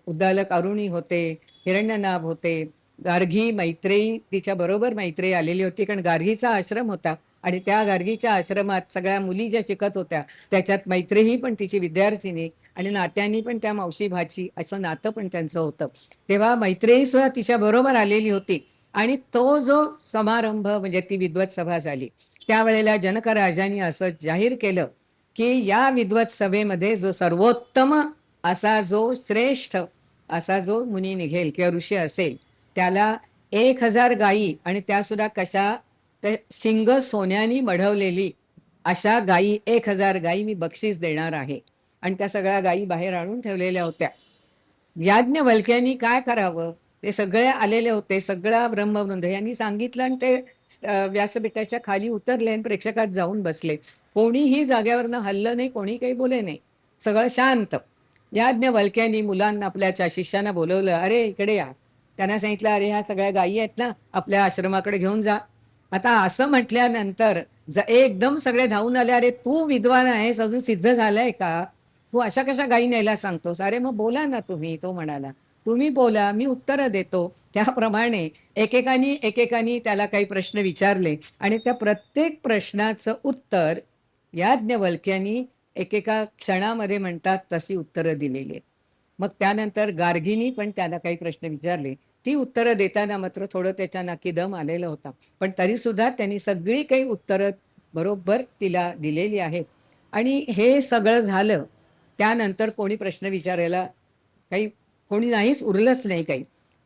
उद्दालक अरुणी होते, हिरण्यनाभ होते, गार्गी मैत्रेयी तिच्या बरोबर मैत्रेयी आलेली होती. कारण गार्गीचा आश्रम होता आणि त्या गार्गीच्या आश्रमात सगळ्या मुली ज्या शिकत होत्या त्याच्यात मैत्रेयी पण तिची विद्यार्थिनी आणि नात्यांनी पण त्या मावशी भाची असं नातं पण त्यांचं होतं. तेव्हा मैत्रेयी सुद्धा तिच्या बरोबर आलेली होती. आणि तो जो समारंभ म्हणजे ती विद्वत सभा झाली त्यावेळेला जनक राजांनी असं जाहीर केलं की या विद्वत सभेमध्ये जो सर्वोत्तम असा जो श्रेष्ठ असा जो मुनी निघेल किंवा ऋषी असेल त्याला 1000 गायी, आणि त्या सुद्धा कशा, तर शिंग सोन्यानी मढवलेली अशा गायी 1000 गायी मी बक्षीस देणार आहे. आणि त्या सगळ्या गायी बाहेर आणून ठेवलेल्या होत्या. याज्ञवल्क्यांनी काय करावं, ते सगळे आलेले होते, सगळा ब्रह्मवृंद यांनी सांगितलं आणि ते व्यासपीठाच्या खाली उतरले आणि प्रेक्षकात जाऊन बसले. कोणीही जाग्यावरनं हल्लं नाही, कोणी काही बोले नाही, सगळं शांत. याज्ञवल्क्यांनी मुलांना आपल्या शिष्यांना बोलवलं, अरे इकडे या. त्यांना सांगितलं, अरे ह्या सगळ्या गायी आहेत ना, आपल्या आश्रमाकडे घेऊन जा. आता असं म्हटल्यानंतर एकदम सगळे धावून आले, अरे तू विद्वान आहेस, अजून सिद्ध झालंय का, तू अशा कशा गायी न्यायला सांगतोस, अरे मग बोला ना तुम्ही. तो म्हणाला, तुम्ही बोला, मी उत्तरं देतो. त्याप्रमाणे एकेकानी त्याला काही प्रश्न विचारले आणि त्या प्रत्येक प्रश्नाचं उत्तर याज्ञवल्क्यांनी एकेका क्षणामध्ये म्हणतात तशी उत्तरं दिलेली आहेत. मग त्यानंतर गार्गीनी पण त्याला काही प्रश्न विचारले, ती उत्तरं देताना मात्र थोडं त्याच्या नाकी दम आलेला होता, पण तरी सुद्धा त्यांनी सगळी काही उत्तरं बरोबर तिला दिलेली आहेत. आणि हे सगळं झालं त्यानंतर कोणी प्रश्न विचारायला कोणी नाहीच, उरलंच नाही काही.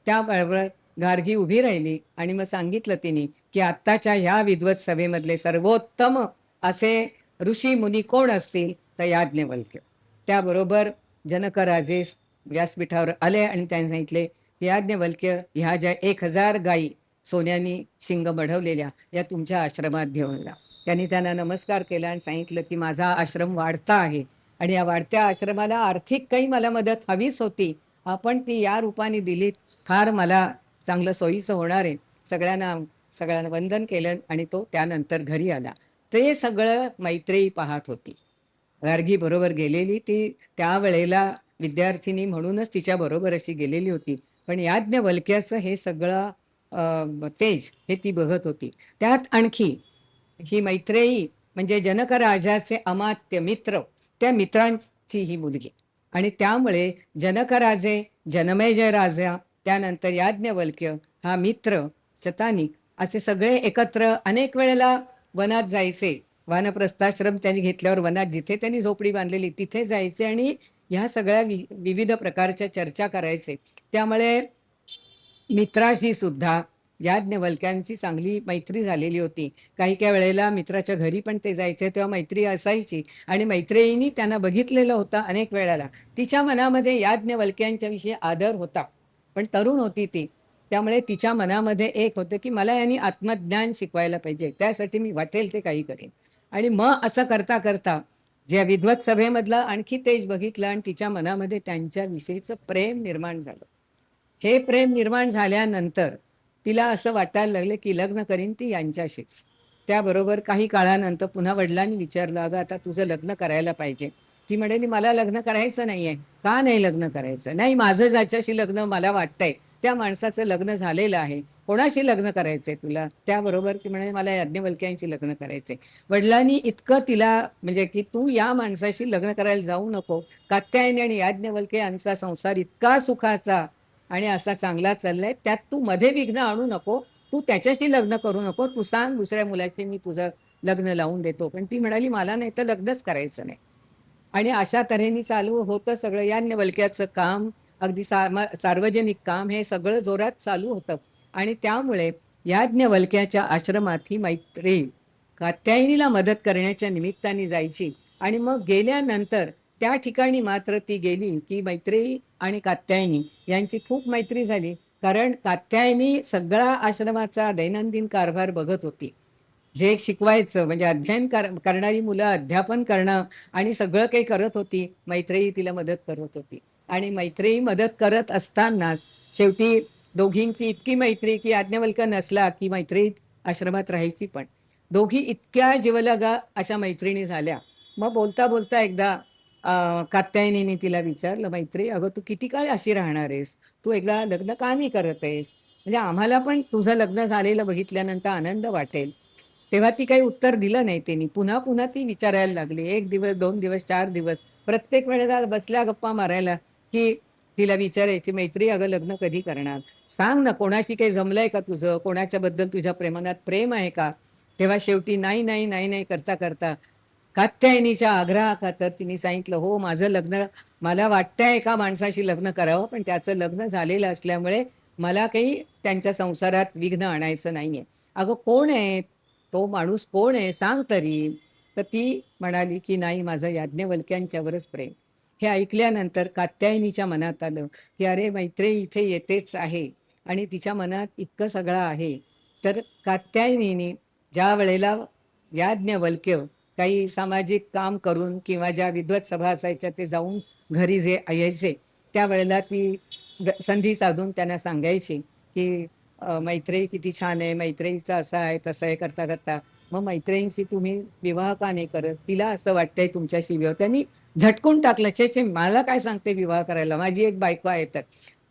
त्याबरोबर गार्गी उभी राहिली आणि मग सांगितलं तिने की आत्ताच्या ह्या विद्वत सभेमधले सर्वोत्तम असे ऋषी मुनी कोण असतील, तर याज्ञवल्क्य. त्याबरोबर जनक राजे व्यासपीठावर आले आणि त्यांनी सांगितले की याज्ञवल्क्य, ह्या ज्या 1000 गायी सोन्यानी शिंग मढवलेल्या या तुमच्या आश्रमात घेऊन जा. त्यांनी त्यांना नमस्कार केला आणि सांगितलं की माझा आश्रम वाढता आहे आणि या वाढत्या आश्रमाला आर्थिक काही मला मदत हवीच होती, आपण ती या रूपाने दिली, फार मला चांगलं सोयीचं होणार आहे. सगळ्यांना वंदन केलं आणि तो त्यानंतर घरी आला. ते सगळं मैत्रेयी पाहत होती. गार्गी बरोबर गेलेली, ती त्यावेळेला विद्यार्थिनी म्हणूनच तिच्या बरोबर अशी गेलेली होती, पण याज्ञवल्क्याचं हे सगळं तेज हे ती बघत होती. त्यात आणखी ही मैत्रेयी म्हणजे जनक राजाचे अमात्य मित्र, त्या मित्रांची ही मुलगी. आणि त्यामुळे जनक राजे, जनमेजय राजा, त्यानंतर याज्ञवल्क्य हा मित्र, शतानिक असे सगळे एकत्र अनेक वेळेला वनात जायचे. वानप्रस्थाश्रम त्यांनी घेतल्यावर वनात जिथे त्यांनी झोपडी बांधलेली तिथे जायचे आणि ह्या सगळ्या विविध प्रकारच्या चर्चा करायचे. त्यामुळे मित्राशी सुद्धा याज्ञवल्क्यांची चांगली मैत्री झालेली होती. काही वेळेला मित्राच्या घरी पण ते जायचे, तेव्हा मैत्री असायची. आणि मैत्रिणींनी त्यांना बघितलेलं होतं अनेक वेळेला. तिच्या मनामध्ये याज्ञवल्क्यांच्या विषयी आदर होता, पण तरुण होती ती, त्यामुळे तिच्या मनामध्ये एक होतं की मला यांनी आत्मज्ञान शिकवायला पाहिजे, त्यासाठी मी वाटेल ते काही करेन. आणि मग असं करता करता ज्या विद्वत सभेमधलं आणखी तेज बघितलं आणि तिच्या मनामध्ये त्यांच्याविषयीचं प्रेम निर्माण झालं. हे प्रेम निर्माण झाल्यानंतर तिला असं वाटायला लागलं की लग्न करीन ती यांच्याशीच. त्याबरोबर काही काळानंतर पुन्हा वडिलांनी विचारलं, अगं आता तुझं लग्न करायला पाहिजे. ती म्हणाली, मला लग्न करायचं नाहीये. का नाही लग्न करायचं? नाही, माझं ज्याच्याशी लग्न मला वाटतंय त्या माणसाचं लग्न झालेलं आहे, कोणाशी लग्न करायचंय तुला? त्याबरोबर ती म्हणे मला याज्ञवल्क्यांशी लग्न करायचंय. वडिलांनी इतकं तिला म्हणजे की तू या माणसाशी लग्न करायला जाऊ नको. कात्यायनी आणि याज्ञवल्क्य यांचा संसार इतका सुखाचा आणि असा चांगला चाललाय, त्यात तू मध्ये विघ्न आणू नको. तू त्याच्याशी लग्न करू नको. तू सांग दुसऱ्या मुलाशी मी तुझं लग्न लावून देतो. पण ती म्हणाली मला नाही तर लग्नच करायचं नाही. आणि अशा तऱ्हेने चालू होतं सगळं. याज्ञवल्क्याचं काम अगदी सार्वजनिक काम हे सगळं जोरात चालू होतं. आणि त्यामुळे याज्ञवल्क्याच्या आश्रमात ही मैत्रेयी कात्यायनीला मदत करण्याच्या निमित्ताने जायची. आणि मग गेल्यानंतर त्या ठिकाणी मात्र ती गेली की मैत्रेयी आणि कात्यायनी यांची खूप मैत्री झाली. कारण कात्यायनी सगळा आश्रमाचा दैनंदिन कारभार बघत होती. जे शिकवायचं म्हणजे अध्ययन करणारी मुलं अध्यापन करणं आणि सगळं काही करत होती. मैत्रेयी तिला मदत करत होती. आणि मैत्रेयी मदत करत असतानाच शेवटी दोघींची इतकी मैत्री की याज्ञवल्क्य नसला की मैत्रेयी आश्रमात राहायची. पण दोघी इतक्या जीवलगा अशा मैत्रिणी झाल्या. मग बोलता बोलता एकदा कात्यायनीने तिला विचारलं, मैत्रेयी अगं तू किती काळ अशी राहणार आहेस? तू एकदा लग्न का नाही करत आहेस? म्हणजे आम्हाला पण तुझं लग्न झालेलं बघितल्यानंतर आनंद वाटेल. तेव्हा ती काही उत्तर दिलं नाही तिने. पुन्हा पुन्हा ती विचारायला लागली. 1 दिवस, 2 दिवस, 4 दिवस. प्रत्येक वेळेला बसल्या गप्पा मारायला, की तिला विचारायची, "मैत्री अगं लग्न कधी करणार? सांग ना कोणाशी काही जमलंय का तुझं? कोणाच्याबद्दल तुझ्या प्रेमात प्रेम आहे का?" तेव्हा शेवटी नाही, नाही, नाही, नाही करता करता कात्यायनीच्या आग्रहाखातर तिने सांगितलं, "हो माझं लग्न मला वाटतंय एका माणसाशी लग्न करावं, पण त्याचं लग्न झालेलं असल्यामुळे मला काही त्यांच्या संसारात विघ्न आणायचं नाहीये." "अगं कोण आहे? तो माणूस कोण आहे? सांग तरी." तर ती म्हणाली, की "नाही माझं याज्ञवल्क्यांच्यावरच प्रेम." हे ऐकल्यानंतर कात्यायनीच्या मनात आलं, की अरे मैत्रेयी इथे येतेच आहे आणि तिच्या मनात इतकं सगळं आहे. तर कात्यायनीने ज्या वेळेला याज्ञवल्क्य काही सामाजिक काम करून किंवा ज्या विद्वत सभा असायच्या ते जाऊन घरी जे यायचे, त्यावेळेला ती संधी साधून त्यांना सांगायची, की मैत्रेयी किती छान आहे, मैत्रेयीचं असं आहे, तसं आहे करता करता मग मैत्रिणींशी तुम्ही विवाह का नाही करत? तिला असं वाटतंय तुमच्याशी विवाह. त्यांनी झटकून टाकलं, "छे, छे, मला काय सांगते विवाह करायला? माझी एक बायको आहे तर."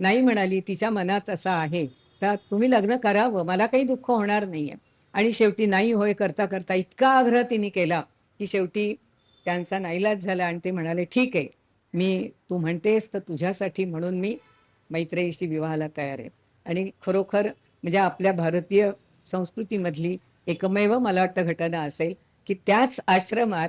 नाही म्हणाली, तिच्या मनात असं आहे, तर तुम्ही लग्न करावं, मला काही दुःख होणार नाहीये. आणि शेवटी नाही होय करता करता इतका आग्रह तिने केला, की शेवटी त्यांचा नाईलाज झाला आणि ते म्हणाले, "ठीक आहे, तू म्हणतेस तर तुझ्यासाठी म्हणून मी मैत्रेयीशी विवाहाला तयार आहे." आणि खरोखर म्हणजे आपल्या भारतीय संस्कृतीमधली एकमेव मला वाटतं घटना असेल, की त्याच आश्रमात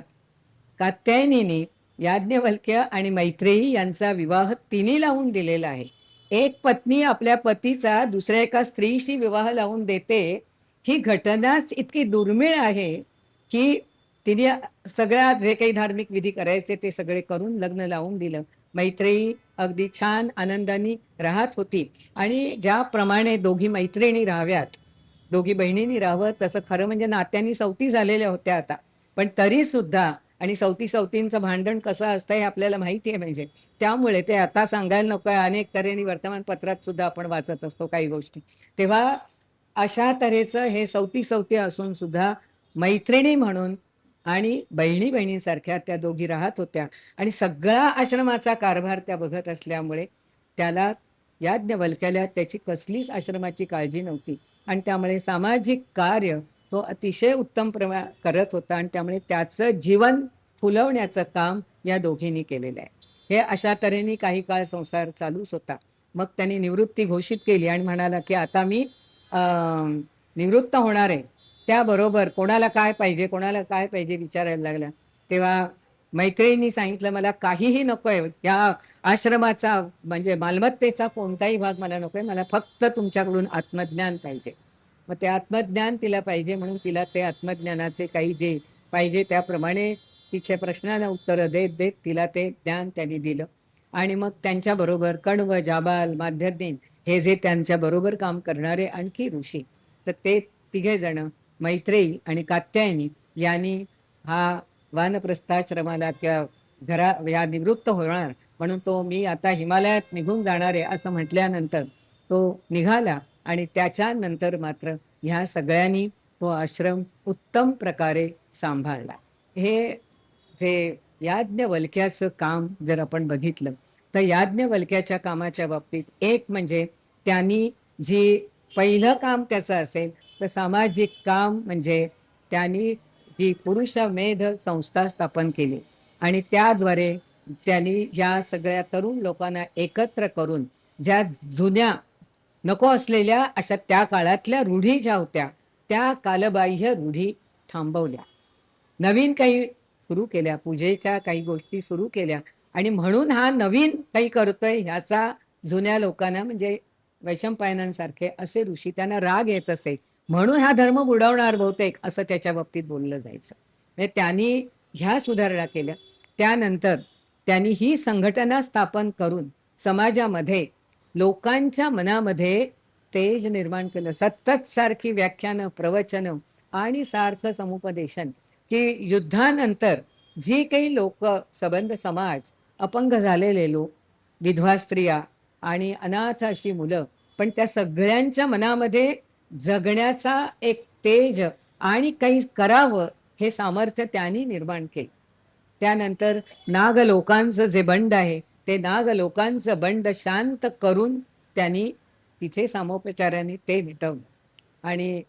कात्यायनीने याज्ञवल्क्य आणि मैत्रेयी यांचा विवाह तिने लावून दिलेला आहे. एक पत्नी आपल्या पतीचा दुसऱ्या एका स्त्रीशी विवाह लावून देते, ही घटनाच इतकी दुर्मिळ आहे, की तिने सगळ्या जे काही धार्मिक विधी करायचे ते सगळे करून लग्न लावून दिलं. मैत्रेयी अगदी छान आनंदाने राहत होती आणि ज्याप्रमाणे दोघी मैत्रिणी राहाव्यात, दोघी बहिणींनी राहावं तसं खरं म्हणजे नात्यांनी सवती झालेल्या होत्या आता. पण तरी सुद्धा आणि सवती-सवतींचं भांडण कसं असतं हे आपल्याला माहिती आहे म्हणजे. त्यामुळे ते आता सांगायला नको आहे. अनेक तऱ्हेने वर्तमानपत्रात सुद्धा आपण वाचत असतो काही गोष्टी. तेव्हा अशा तऱ्हेचं हे सवती-सवती असून सुद्धा मैत्रिणी म्हणून आणि बहिणी-बहिणींसारख्या त्या दोघी राहत होत्या आणि सगळा आश्रमाचा कारभार त्या बघत असल्यामुळे त्याला याज्ञवल्क्याला त्याची कसलीच आश्रमाची काळजी नव्हती आणि त्यामुळे सामाजिक कार्य तो अतिशय उत्तम करत होता आणि त्यामुळे त्याचं जीवन फुलवण्याचं काम या दोघींनी केलेलं आहे. हे अशा तऱ्हेने काही काळ संसार चालूच होता. मग त्यांनी निवृत्ती घोषित केली आणि म्हणाला, की आता मी निवृत्त होणार आहे. त्याबरोबर कोणाला काय पाहिजे, कोणाला काय पाहिजे विचारायला लागला. तेव्हा मैत्रिणींनी सांगितलं, "मला काहीही नको आहे. या आश्रमाचा म्हणजे मालमत्तेचा कोणताही भाग मला नको आहे. मला फक्त तुमच्याकडून आत्मज्ञान पाहिजे." मग ते आत्मज्ञान तिला पाहिजे म्हणून तिला ते आत्मज्ञानाचे काही जे पाहिजे त्याप्रमाणे तिच्या प्रश्नाला उत्तरं देत देत तिला ते ज्ञान त्यांनी दिलं. आणि मग त्यांच्याबरोबर कण्व, जाबाल, माध्यन्दिन हे जे त्यांच्याबरोबर काम करणारे आणखी ऋषी, तर ते तिघेजण मैत्रेयी आणि कात्यायनी यांनी हा वानप्रस्थाश्रमाला किंवा या निवृत्त होणार म्हणून तो मी आता हिमालयात निघून जाणार आहे असं म्हटल्यानंतर तो निघाला आणि त्याच्यानंतर मात्र ह्या सगळ्यांनी तो आश्रम उत्तम प्रकारे सांभाळला. हे जे याज्ञवल्क्याचं काम जर आपण बघितलं तर याज्ञवल्क्याच्या कामाच्या बाबतीत एक म्हणजे त्यांनी जी पहिलं काम त्याचं असेल तर सामाजिक काम, म्हणजे त्यांनी जी पुरुषमेध संस्था स्थापन केली आणि त्याद्वारे त्यांनी या सगळ्या तरुण लोकांना एकत्र करून ज्या जुन्या नको असलेल्या अशा त्या काळातल्या रूढी ज्या होत्या त्या कालबाह्य रूढी थांबवल्या, नवीन काही सुरू केल्या, पूजेच्या काही गोष्टी सुरू केल्या. आणि म्हणून हा नवीन काही करतोय ह्याचा जुन्या लोकांना, म्हणजे वैशंपायनांसारखे असे ऋषी, त्यांना राग येत असे, म्हणून हा धर्म बुडवणार बहुतेक, असं त्याच्या बाबतीत बोललं जायचं. म्हणजे त्यांनी ह्या सुधारणा केल्या. त्यानंतर त्यांनी ही संघटना स्थापन करून समाजामध्ये लोकांच्या मनामध्ये तेज निर्माण केलं. सतत सारखी व्याख्यानं, प्रवचनं आणि सारखं समुपदेशन, की युद्धानंतर जी काही लोक, सबंध समाज, अपंग झालेले लोक, विधवा स्त्रिया आणि अनाथ अशी मुलं, पण त्या सगळ्यांच्या मनामध्ये जगण्याचा एक तेज आणि काही करावं हे सामर्थ्य त्यांनी निर्माण केलं. त्यानंतर नाग लोकांचं जे बंड आहे ते नाग लोकांचं बंड शांत करून त्यांनी तिथे सामोपचाराने ते मिटवलं. आणि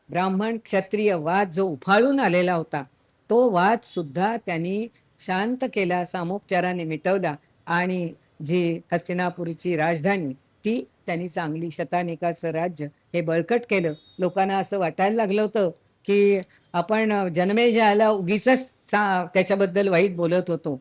ब्राह्मण क्षत्रिय वाद जो उफाळून आलेला होता तो वाद सुद्धा त्यांनी शांत केला, सामोपचाराने मिटवला. आणि जी हस्तिनापूरची राजधानी ती त्यांनी चांगली, शतानिकाचं राज्य हे बळकट केलं. लोकांना असं वाटायला लागलं होतं की आपण जनमेजयाला उगीचच त्याच्याबद्दल वाईट बोलत होतो.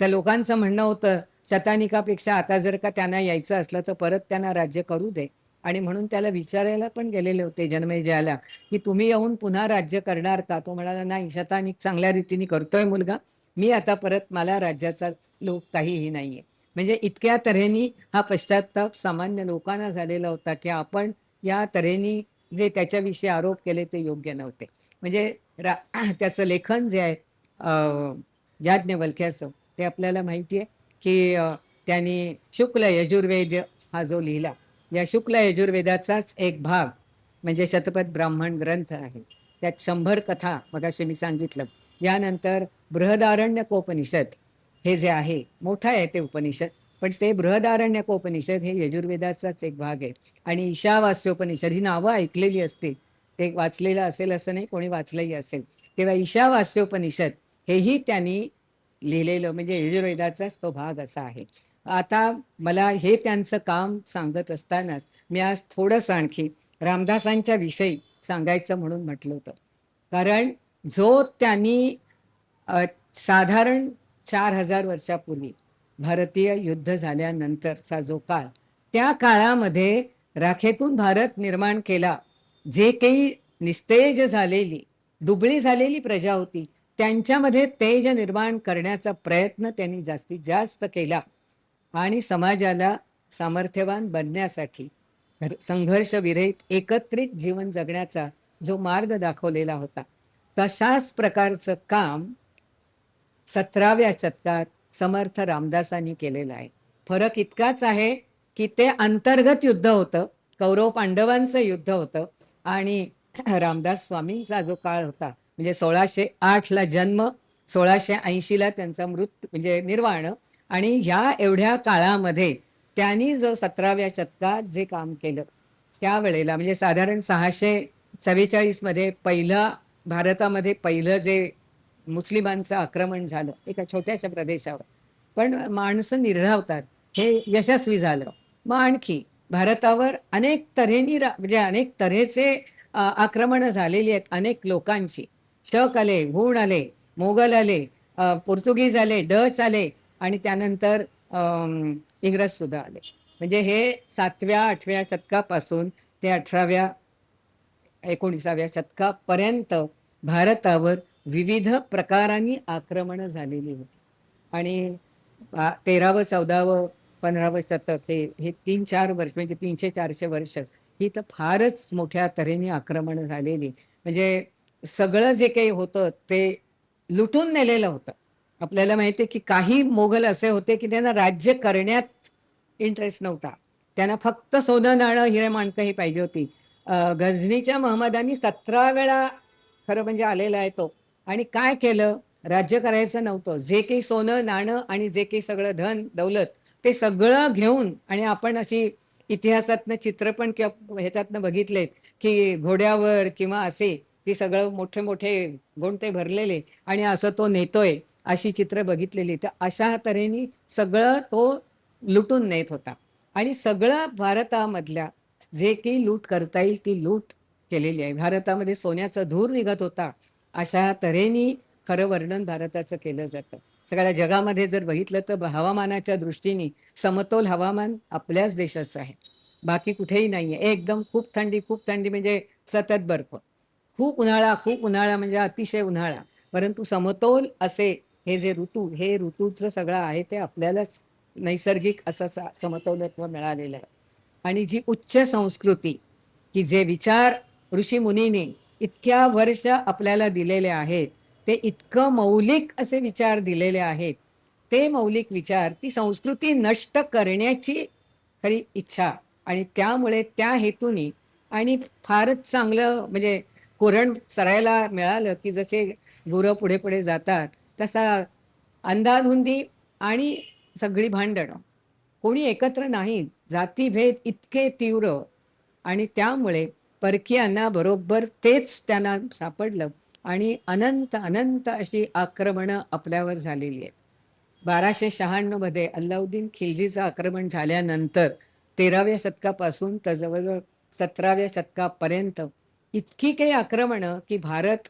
त्या लोकांचं म्हणणं होतं शतानिकापेक्षा आता जर का त्यांना यायचं असलं तर परत त्यांना राज्य करू दे. आणि म्हणून त्याला विचारायला पण गेलेले होते जनमेजयाला, की तुम्ही येऊन पुन्हा राज्य करणार का? तो म्हणाला, नाही, शतानिक चांगल्या रीतीने करतोय मुलगा, मी आता परत, मला राज्याचा लोक काहीही नाहीये. म्हणजे इतक्या तऱ्हेनी हा पश्चाताप सामान्य लोकांना झालेला होता की आपण या तऱ्हेनी जे त्याच्याविषयी आरोप केले ते योग्य नव्हते. म्हणजे त्याचं लेखन जे आहे याज्ञवल्क्याचं, ते आपल्याला माहिती आहे की त्यांनी शुक्ल यजुर्वेद हा जो लिहिला, या शुक्ल यजुर्वेदाचाच एक भाग म्हणजे शतपथ ब्राह्मण ग्रंथ आहे. त्यात 100 कथा मगाशी मी सांगितलं. यानंतर बृहदारण्यकोपनिषद हे जे आहे, मोठं आहे ते उपनिषद, पण ते बृहदारण्यकोपनिषद हे यजुर्वेदाचाच एक भाग आहे. आणि ईशावास्योपनिषद ही नावं ऐकलेली असतील, ते वाचलेलं असेल असं नाही, कोणी वाचलंही असेल. तेव्हा ईशावास्योपनिषद हेही त्यांनी लिहिलेलं, म्हणजे यजुर्वेदाचाच तो भाग असा आहे. आता मला हे त्यांचं काम सांगत असतानाच मी आज थोडंसं आणखी रामदासांच्या विषयी सांगायचं म्हणून म्हटलं होतं. कारण जो त्यांनी साधारण 4000 वर्षापूर्वी भारतीय युद्ध झाल्यानंतरचा जो काळ, त्या काळामध्ये राखेतून भारत निर्माण केला, जे काही निस्तेज झालेली, दुबळी झालेली प्रजा होती त्यांच्यामध्ये तेज निर्माण करण्याचा प्रयत्न त्यांनी जास्तीत जास्त केला. आणि समाजाला सामर्थ्यवान बनण्यासाठी संघर्ष विरहित एकत्रित जीवन जगण्याचा जो मार्ग दाखवलेला होता, तशाच प्रकारचं काम 17व्या शतकात समर्थ रामदासांनी केलेलं आहे. फरक इतकाच आहे की ते अंतर्गत युद्ध होतं, कौरव पांडवांचं युद्ध होतं. आणि रामदास स्वामींचा जो काळ होता, म्हणजे 1608ला जन्म, 1680ला त्यांचा मृत्यू, म्हणजे निर्वाण. आणि ह्या एवढ्या काळामध्ये त्यांनी जो 17व्या शतकात जे काम केलं, त्यावेळेला म्हणजे साधारण 644 मध्ये भारतामध्ये पहिलं जे मुस्लिमांचं आक्रमण झालं एका छोट्याशा प्रदेशावर, पण माणसं निर्धावतात, हे यशस्वी झालं. मग आणखी भारतावर अनेक तऱ्हेनी म्हणजे अनेक तऱ्हेचे आक्रमणं झालेली आहेत अनेक लोकांची. शक आले, हूण आले, मोगल आले, पोर्तुगीज आले, डच आले आणि त्यानंतर इंग्रज सुद्धा आले. म्हणजे हे 7व्या-8व्या शतकापासून ते 18व्या 19व्या शतकापर्यंत भारतावर विविध प्रकारांनी आक्रमणं झालेली होती. आणि 13वं 14वं 15वं शतक हे 3-4 वर्ष, म्हणजे 300-400 वर्ष ही तर फारच मोठ्या तऱ्हेने आक्रमणं झालेली. म्हणजे सगळं जे काही होतं ते लुटून नेलेलं होतं. आपल्याला माहिती आहे की काही मोगल असे होते की त्यांना राज्य करण्यात इंटरेस्ट नव्हता, त्यांना फक्त सोनं नाणं हिरे माणकं ही पाहिजे होती. गझनीच्या महमदानी 17 वेळा खरं म्हणजे आलेला आहे तो, आणि काय केलं, राज्य करायचं नव्हतं, जे काही सोनं नाणं आणि जे काही सगळं धन दौलत ते सगळं घेऊन आणि आपण अशी इतिहासातनं चित्र पण किंवा ह्याच्यातनं बघितले की घोड्यावर किंवा असे ती सगळं मोठे मोठे गोंडते भरलेले आणि असं तो नेतोय अशी चित्र बघितलेली. तर अशा तऱ्हेने सगळं तो लुटून नेत होता आणि सगळं भारतामधल्या जे काही लूट करता येईल ती लूट केलेली आहे. भारतामध्ये सोन्याचा धूर निघत होता. अशा तऱ्हेने खरं वर्णन भारताचं केलं जातं. सगळ्या जगामध्ये जर बघितलं तर हवामानाच्या दृष्टीने समतोल हवामान आपल्याच देशाचं आहे. बाकी कुठेही नाही आहे. एकदम खूप थंडी म्हणजे सतत बर्फ. खूप उन्हाळा म्हणजे अतिशय उन्हाळा. परंतु समतोल असे हे जे ऋतू, हे ऋतूचं सगळं आहे ते आपल्यालाच नैसर्गिक असं समतोलत्व मिळालेलं आहे. आणि जी उच्च संस्कृती, की जे विचार ऋषीमुनींनी इतक्या वर्ष आपल्याला दिलेले आहेत, ते इतकं मौलिक असे विचार दिलेले आहेत. ते मौलिक विचार, ती संस्कृती नष्ट करण्याची खरी इच्छा आणि त्यामुळे त्या हेतूनी आणि फारच चांगलं म्हणजे कुऱ्हाड चरायला मिळालं, की जसे गुरं पुढे-पुढे जातात, तसा अंधाधुंदी आणि सगळी भांडणं. कोणी एकत्र नाही. जातीभेद इतके तीव्र आणि त्यामुळे परकीयांना बरोबर तेच त्यांना सापडलं आणि अनंत अशी आक्रमणं आपल्यावर झालेली आहेत. 1296 मध्ये अल्लाउद्दीन खिल्जीचं आक्रमण झाल्यानंतर 13व्या शतकापासून तर जवळजवळ 17व्या शतकापर्यंत इतकी काही आक्रमणं की भारत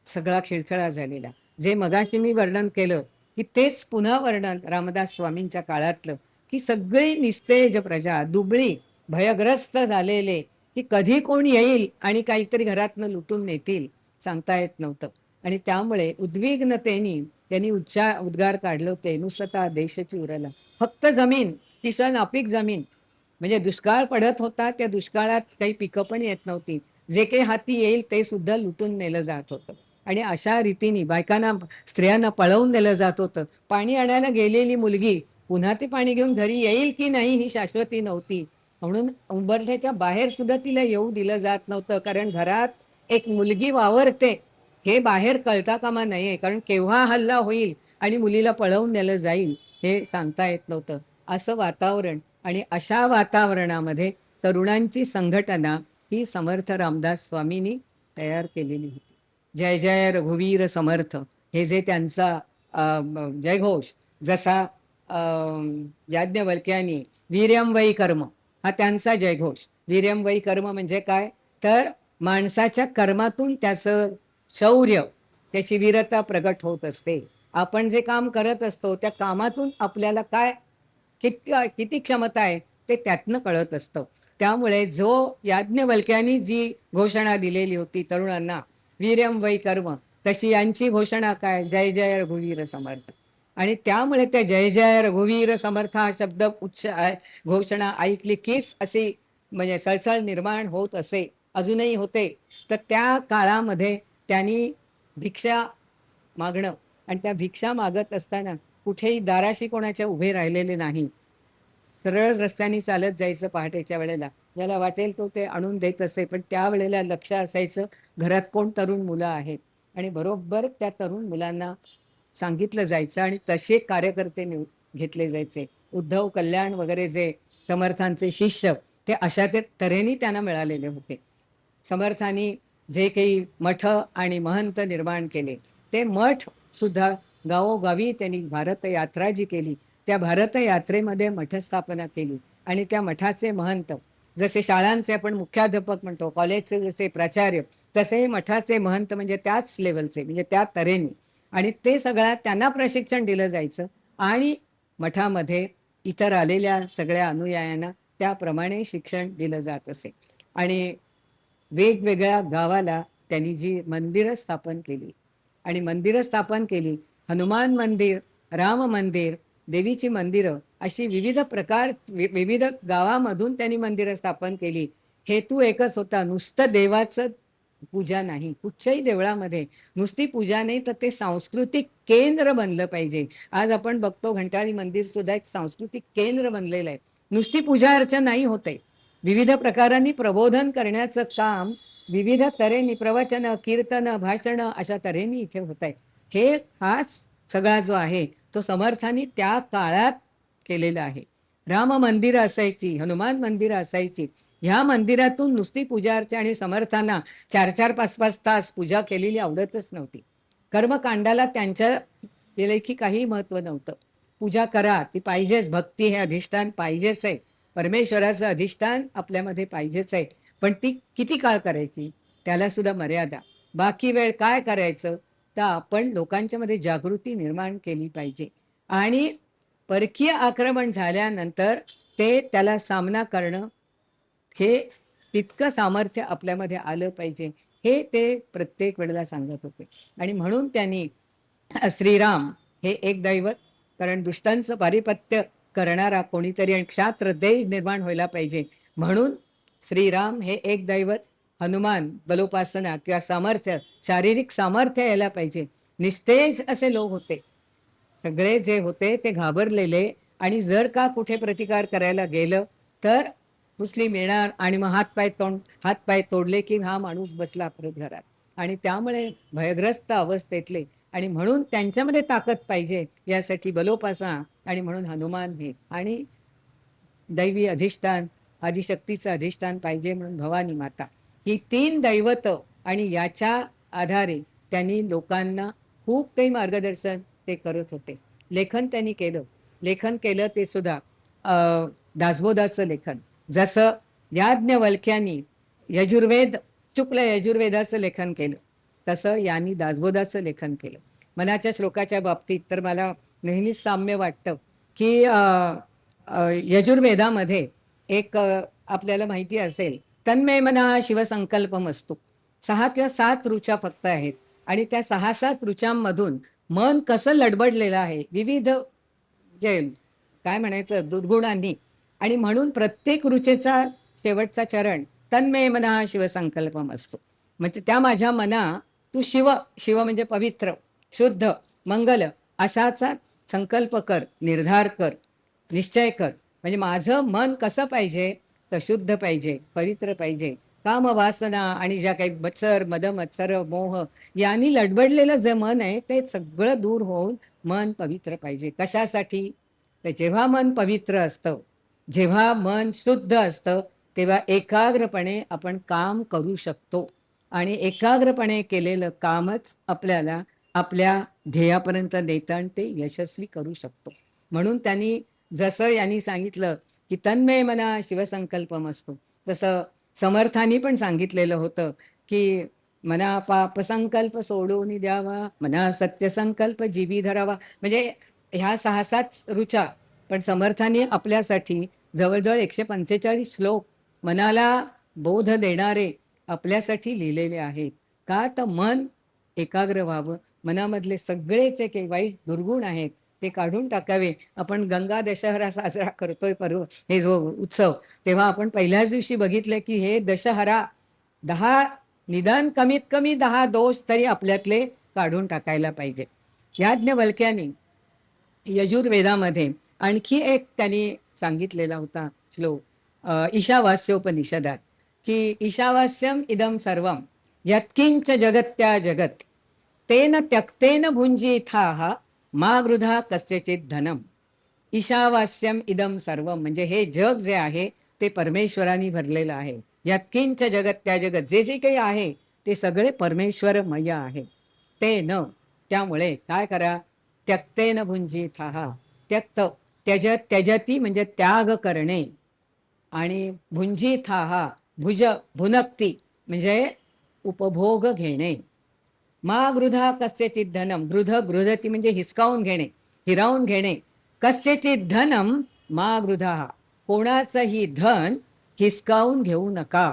सगळा खिळखिळा झालेला. जे मगाशी मी वर्णन केलं की तेच पुन्हा वर्णन रामदास स्वामींच्या काळातलं, की सगळी निस्तेज प्रजा दुबळी भयग्रस्त झालेले, की कधी कोण येईल आणि काहीतरी घरातनं लुटून नेतील सांगता येत नव्हतं. आणि त्यामुळे उद्विग्नतेने त्यांनी उद्गार काढले होते, नुसता देशाची उरला फक्त जमीन तिसर नापीक जमीन. म्हणजे दुष्काळ पडत होता, त्या दुष्काळात काही पिकं पण येत नव्हती. जे काही हाती येईल ते सुद्धा लुटून नेलं जात होतं आणि अशा रीतीने बायकांना स्त्रियांना पळवून नेलं जात होतं. पाणी आणायला गेलेली मुलगी पुन्हा ते पाणी घेऊन घरी येईल की नाही ही शाश्वती नव्हती. म्हणून उंबरठ्याच्या बाहेर सुद्धा तिला येऊ दिलं जात नव्हतं, कारण घरात एक मुलगी वावरते हे बाहेर कळता कामा नये, कारण केव्हा हल्ला होईल आणि मुलीला पळवून नेलं जाईल हे सांगता येत नव्हतं. असं वातावरण आणि अशा वातावरणामध्ये तरुणांची संघटना ही समर्थ रामदास स्वामींनी तयार केलेली होती. जय जय रघुवीर समर्थ हे जे त्यांचा जयघोष जसा याज्ञवल्क्यानी वीर्यम वै कर्म हा त्यांचा जयघोष. वीर्यम वै कर्म म्हणजे काय, तर माणसाच्या कर्मातून त्याचं शौर्य त्याची वीरता प्रगट होत असते. आपण जे काम करत असतो त्या कामातून आपल्याला काय किती क्षमता आहे ते त्यातनं कळत असतं. त्यामुळे जो याज्ञवल्क्यांनी जी घोषणा दिलेली होती तरुणांना वीर्यम वै कर्म, तशी यांची घोषणा काय, जय जय रघुवीर समर्थ. आणि त्यामुळे त्या जय जय रघुवीर समर्थ हा शब्द घोषणा ऐकली कीच अशी म्हणजे सळसळ निर्माण होत असे, अजूनही होते. तर त्या काळामध्ये त्यांनी भिक्षा मागणं आणि त्या भिक्षा मागत असताना कुठेही दाराशी कोणाच्या उभे राहिलेले नाही. सरळ रस्त्याने चालत जायचं पहाटेच्या वेळेला. ज्याला वाटेल तो ते आणून देत असे, पण त्यावेळेला लक्ष असायचं घरात कोण तरुण मुलं आहेत आणि बरोबर त्या तरुण मुलांना सांगितलं जायचं आणि तसे कार्यकर्ते घेतले जायचे. उद्धव कल्याण वगैरे जे समर्थांचे शिष्य ते अशा तऱ्हेने त्यांना मिळालेले होते. समर्थांनी जे काही मठ आणि महंत निर्माण केले ते मठ सुद्धा गावोगावी त्यांनी भारत यात्रा जी केली त्या भारत यात्रेमध्ये मठस्थापना केली आणि त्या मठाचे महंत जसे शाळांचे आपण मुख्याध्यापक म्हणतो, कॉलेजचे जसे प्राचार्य, तसे मठाचे महंत म्हणजे त्याच लेवलचे म्हणजे त्या तऱ्हेने. आणि ते सगळ्या त्यांना प्रशिक्षण दिलं जायचं आणि मठामध्ये इतर आलेल्या सगळ्या अनुयायांना त्याप्रमाणे शिक्षण दिलं जात असे. आणि वेगवेगळ्या गावाला त्यांनी जी मंदिरं स्थापन केली आणि मंदिरं स्थापन केली, हनुमान मंदिर, राम मंदिर, देवीची मंदिरं अशी विविध प्रकार विविध गावामधून त्यांनी मंदिरं स्थापन केली. हेतू एकच होता, नुसतं देवाचं पूजा नाही. कुठच्याही देवळामध्ये नुसती पूजा नाही तर ते सांस्कृतिक केंद्र बनलं पाहिजे. आज आपण बघतो घंटाळी मंदिर सुद्धा एक सांस्कृतिक केंद्र बनलेलं आहे. नुसती पूजा अर्चा नाही होते, विविध प्रकारांनी प्रबोधन करण्याचं काम विविध तऱ्हेने प्रवचन, कीर्तन, भाषण अशा तऱ्हेने इथे होत आहे. हाच सगळा जो आहे तो समर्थांनी त्या काळात केलेला आहे. राम मंदिरं असायची, हनुमान मंदिरं असायची. ह्या मंदिरातून नुसती पूजा अर्चा आणि समर्थांना 4-4, 5-5 तास पूजा केलेली आवडतच नव्हती. कर्मकांडाला त्यांच्या की काही महत्त्व नव्हतं. पूजा करा, ती पाहिजेच. भक्ती हे अधिष्ठान पाहिजेच आहे. परमेश्वराचं अधिष्ठान आपल्यामध्ये पाहिजेच आहे. पण ती किती काळ करायची? त्याला सुद्धा मर्यादा. बाकी वेळ काय करायचं? तर आपण लोकांच्यामध्ये जागृती निर्माण केली पाहिजे. आणि परकीय आक्रमण झाल्यानंतर त्याला सामना करणं हे तितकं सामर्थ्य आपल्यामध्ये आलं पाहिजे, हे ते प्रत्येक वेळेला सांगत होते. आणि म्हणून त्यांनी श्रीराम हे एक दैवत, कारण दुष्टांचं पारिपत्य करणारा कोणीतरी आणि क्षात्र देश निर्माण व्हायला पाहिजे, म्हणून श्रीराम हे एक दैवत. हनुमान बलोपासना किंवा सामर्थ्य, शारीरिक सामर्थ्य यायला पाहिजे. निस्तेज असे लोक होते, सगळे जे होते ते घाबरलेले. आणि जर का कुठे प्रतिकार करायला गेलं तर कुसली मिळणार आणि मग हातपाय तोडले की हा माणूस बसला परत घरात. आणि त्यामुळे भयग्रस्त अवस्थेतले, आणि म्हणून त्यांच्यामध्ये ताकद पाहिजे यासाठी बलोपासना, आणि म्हणून हनुमान हे, आणि दैवी अधिष्ठान, आदिशक्तीचं अधिष्ठान पाहिजे म्हणून भवानी माता. ही 3 दैवत, आणि याच्या आधारे त्यांनी लोकांना खूप काही मार्गदर्शन ते करत होते. लेखन केलं ते सुद्धा दासबोधाचं लेखन. जसं याज्ञवल्क्यांनी शुक्ल यजुर्वेदाचं लेखन केलं, तसं यांनी दासबोधाचं लेखन केलं. मनाच्या श्लोकाच्या बाबतीत तर मला नेहमीच साम्य वाटतं की यजुर्वेदामध्ये एक आपल्याला माहिती असेल, तन्मे मना शिवसंकल्पमस्तु. 6 किंवा 7 ऋचा फक्त आहेत, आणि त्या 6-7 ऋचांमधून मन कसं लडबडलेलं आहे विविध जे काय म्हणायचं दुर्गुणांनी. आणि म्हणून प्रत्येक ऋचेचा शेवटचा चरण तन्मे मना शिवसंकल्पम असतो. म्हणजे त्या माझ्या मना तू शिव म्हणजे पवित्र, शुद्ध, मंगल अशाचा संकल्प कर, निर्धार कर, निश्चय कर. म्हणजे माझं मन कसं पाहिजे तर शुद्ध पाहिजे, पवित्र पाहिजे. काम वासना आणि ज्या काही मत्सर मोह यांनी लडबडलेलं जे मन आहे ते सगळं दूर होऊन मन पवित्र पाहिजे. कशासाठी? तर जेव्हा मन पवित्र असतं, जेव्हा मन शुद्ध असतं, तेव्हा एकाग्रपणे आपण काम करू शकतो. आणि एकाग्रपणे केलेलं कामच आपल्याला आपल्या ध्येयापर्यंत नेतं आणि ते यशस्वी करू शकतो. म्हणून जसं यांनी सांगितलं की तन्मय मना शिवसंकल्पम असतो, तसं समर्थांनी पण सांगितलेलं होतं की मना पाप संकल्प सोडून द्यावा, मना सत्य संकल्प जीवी धरावा. म्हणजे ह्या 6-7 ऋचा पण समर्थांनी आपल्यासाठी जवळजवळ 145 श्लोक मनाला बोध देणारे आपल्यासाठी लिहिलेले आहेत. का तर मन एकाग्र व्हावं, मनामधले सगळे जे काही वाईट दुर्गुण आहेत ते काढून टाकावे. आपण गंगा दशहरा साजरा करतोय हे जो उत्सव, तेव्हा आपण पहिल्याच दिवशी बघितले की हे दशहरा 10 निदान कमीत कमी 10 दोष तरी आपल्यातले काढून टाकायला पाहिजे. याज्ञवल्क्यांनी यजुर्वेदामध्ये आणखी एक त्यांनी सांगितलेला होता श्लोक ईशावास्योपनिषदात, की ईशावास्यम इदम सर्वम यत्किंच जगत्या जगत तेन त्यक्तेन भुंजीथाः मा गृधा कस्यचित धनम. ईशावास्यम इदम सर्वम म्हणजे हे जग जे आहे ते परमेश्वराने भरलेलं आहे. यत्किंच जगत्या जगत, जे जे काही आहे ते सगळे परमेश्वरमय आहे. त्यामुळे काय करा, त्यक्तेन भुंजीथाः, त्यजती म्हणजे त्याग करणे, आणि भुंजीथाः भुनक्ती म्हणजे उपभोग घेणे. मा गृधा कस्यचित धनम, गृधती म्हणजे हिसकावून घेणे, हिरावून घेणे. कस्यचित धनम मा गृधा, कोणाचंही धन हिसकावून घेऊ नका.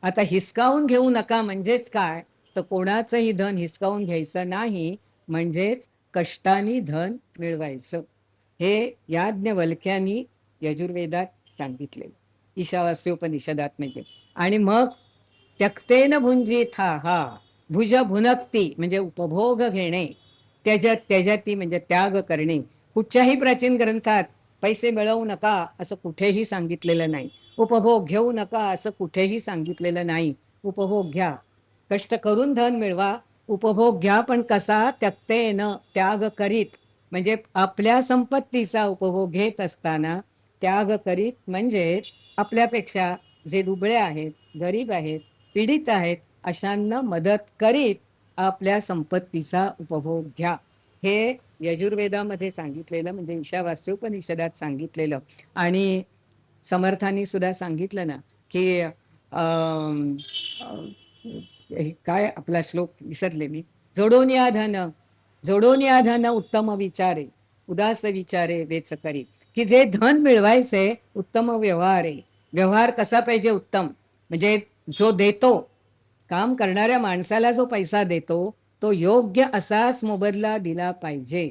आता हिसकावून घेऊ नका म्हणजेच काय, तर कोणाचंही धन हिसकावून घ्यायचं नाही, म्हणजेच कष्टाने धन मिळवायचं. हे याज्ञवल्क्यांनी यजुर्वेदात सांगितलेलं, ईशावास्योपनिषदात म्हणजे. आणि मग त्यक्तेन भुंजीथाः, भुनक्ती म्हणजे उपभोग घेणे, त्यजती म्हणजे त्याग करणे. कुठच्याही प्राचीन ग्रंथात पैसे मिळवू नका असं कुठेही सांगितलेलं नाही, उपभोग घेऊ नका असं कुठेही सांगितलेलं नाही. उपभोग घ्या, कष्ट करून धन मिळवा, उपभोग घ्या, पण कसा, त्यक्तेन त्याग करीत. म्हणजे आपल्या संपत्तीचा उपभोग घेत असताना त्याग करीत म्हणजे आपल्यापेक्षा जे दुबळे आहेत, गरीब आहेत, पीडित आहेत, अशांना मदत करीत आपल्या संपत्तीचा उपभोग घ्या. हे यजुर्वेदामध्ये सांगितलेलं, म्हणजे ईशावास्योपनिषदात सांगितलेलं. आणि समर्थांनी सुद्धा सांगितलं ना, की अम, हे काय आपला श्लोक विसरले मी. जोडून या धन उत्तम विचारे, उदास विचारे वेच करी. की जे धन मिळवायचे उत्तम व्यवहार आहे. व्यवहार कसा पाहिजे? उत्तम. म्हणजे जो देतो, काम करणाऱ्या माणसाला जो पैसा देतो तो योग्य असाच मोबदला दिला पाहिजे.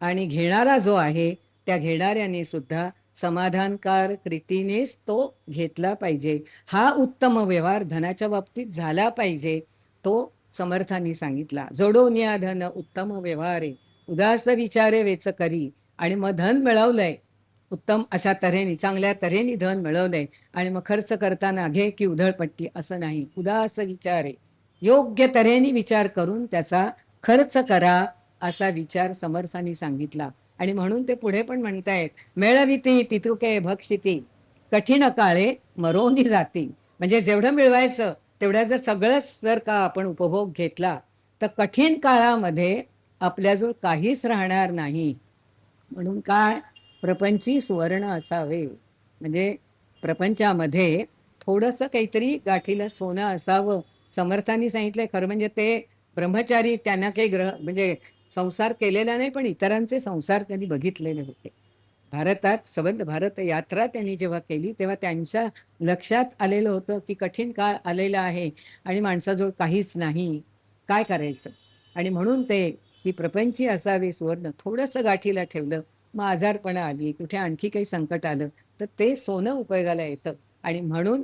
आणि घेणारा जो आहे त्या घेणाऱ्याने सुद्धा समाधानकारक रीतीनेच तो घेतला पाहिजे. हा उत्तम व्यवहार धनाच्या बाबतीत झाला पाहिजे. तो समर्थांनी सांगितला. जोडून या धन उत्तम व्यवहारे, उदास विचारे वेच करी. आणि मग धन मिळवलंय उत्तम अशा तऱ्हेने, चांगल्या तऱ्हेने धन मिळवलंय, आणि मग खर्च करताना घे की उधळपट्टी असं नाही. उदास विचारे, योग्य तऱ्हेने विचार करून त्याचा खर्च करा, असा विचार समर्थांनी सांगितला. आणि म्हणून ते पुढे पण म्हणतायत, मेळविती तितुके भक्षिती, कठीण काळे मरोनी जाती. म्हणजे जेवढं मिळवायचं तेवढ्या जर सगळंच जर का आपण उपभोग घेतला तर कठीण काळामध्ये आपल्याजवळ काहीच राहणार नाही. म्हणून काय, प्रपंची सुवर्ण असावे. म्हणजे प्रपंचामध्ये थोडंसं काहीतरी गाठीला सोनं असावं. समर्थांनी सांगितलंय. खरं म्हणजे ते ब्रह्मचारी, त्यांना काही म्हणजे संसार केलेला नाही, पण इतरांचे संसार त्यांनी बघितलेले होते. भारतात संबंध भारत यात्रा त्यांनी जेव्हा केली तेव्हा त्यांच्या लक्षात आलेलं होतं की कठीण काळ आलेला आहे आणि माणसाजवळ काहीच नाही, काय करायचं. आणि म्हणून ते ही प्रपंची असावे सुवर्ण थोडंसं गाठीला ठेवलं. मग आजारपणा आली, कुठे आणखी काही संकट आलं तर ते सोनं उपयोगाला येतं. आणि म्हणून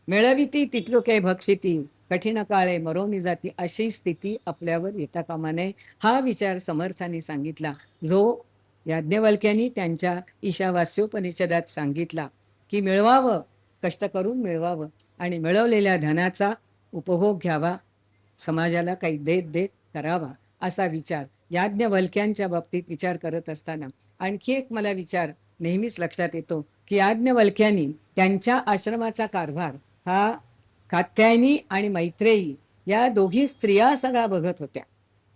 मिळविती तितके भक्षिती, कठीण काळे मरोनी जाती, अशी स्थिती आपल्यावर येता कामा नये. हा विचार समर्थांनी सांगितला, जो याज्ञवल्क्यांनी त्यांच्या ईशावास्योपनिषदात सांगितला. की मिळवावं, कष्ट करून मिळवावं, आणि मिळवलेल्या धनाचा उपभोग घ्यावा, समाजाला काही देत देत करावा, असा विचार याज्ञवल्क्यांच्या बाबतीत विचार करत असताना आणखी एक मला विचार नेहमीच लक्षात येतो की याज्ञवल्क्यांनी त्यांच्या आश्रमाचा कारभार हा कात्यायनी आणि मैत्रेयी या दोघी स्त्रिया सगळा बघत होत्या.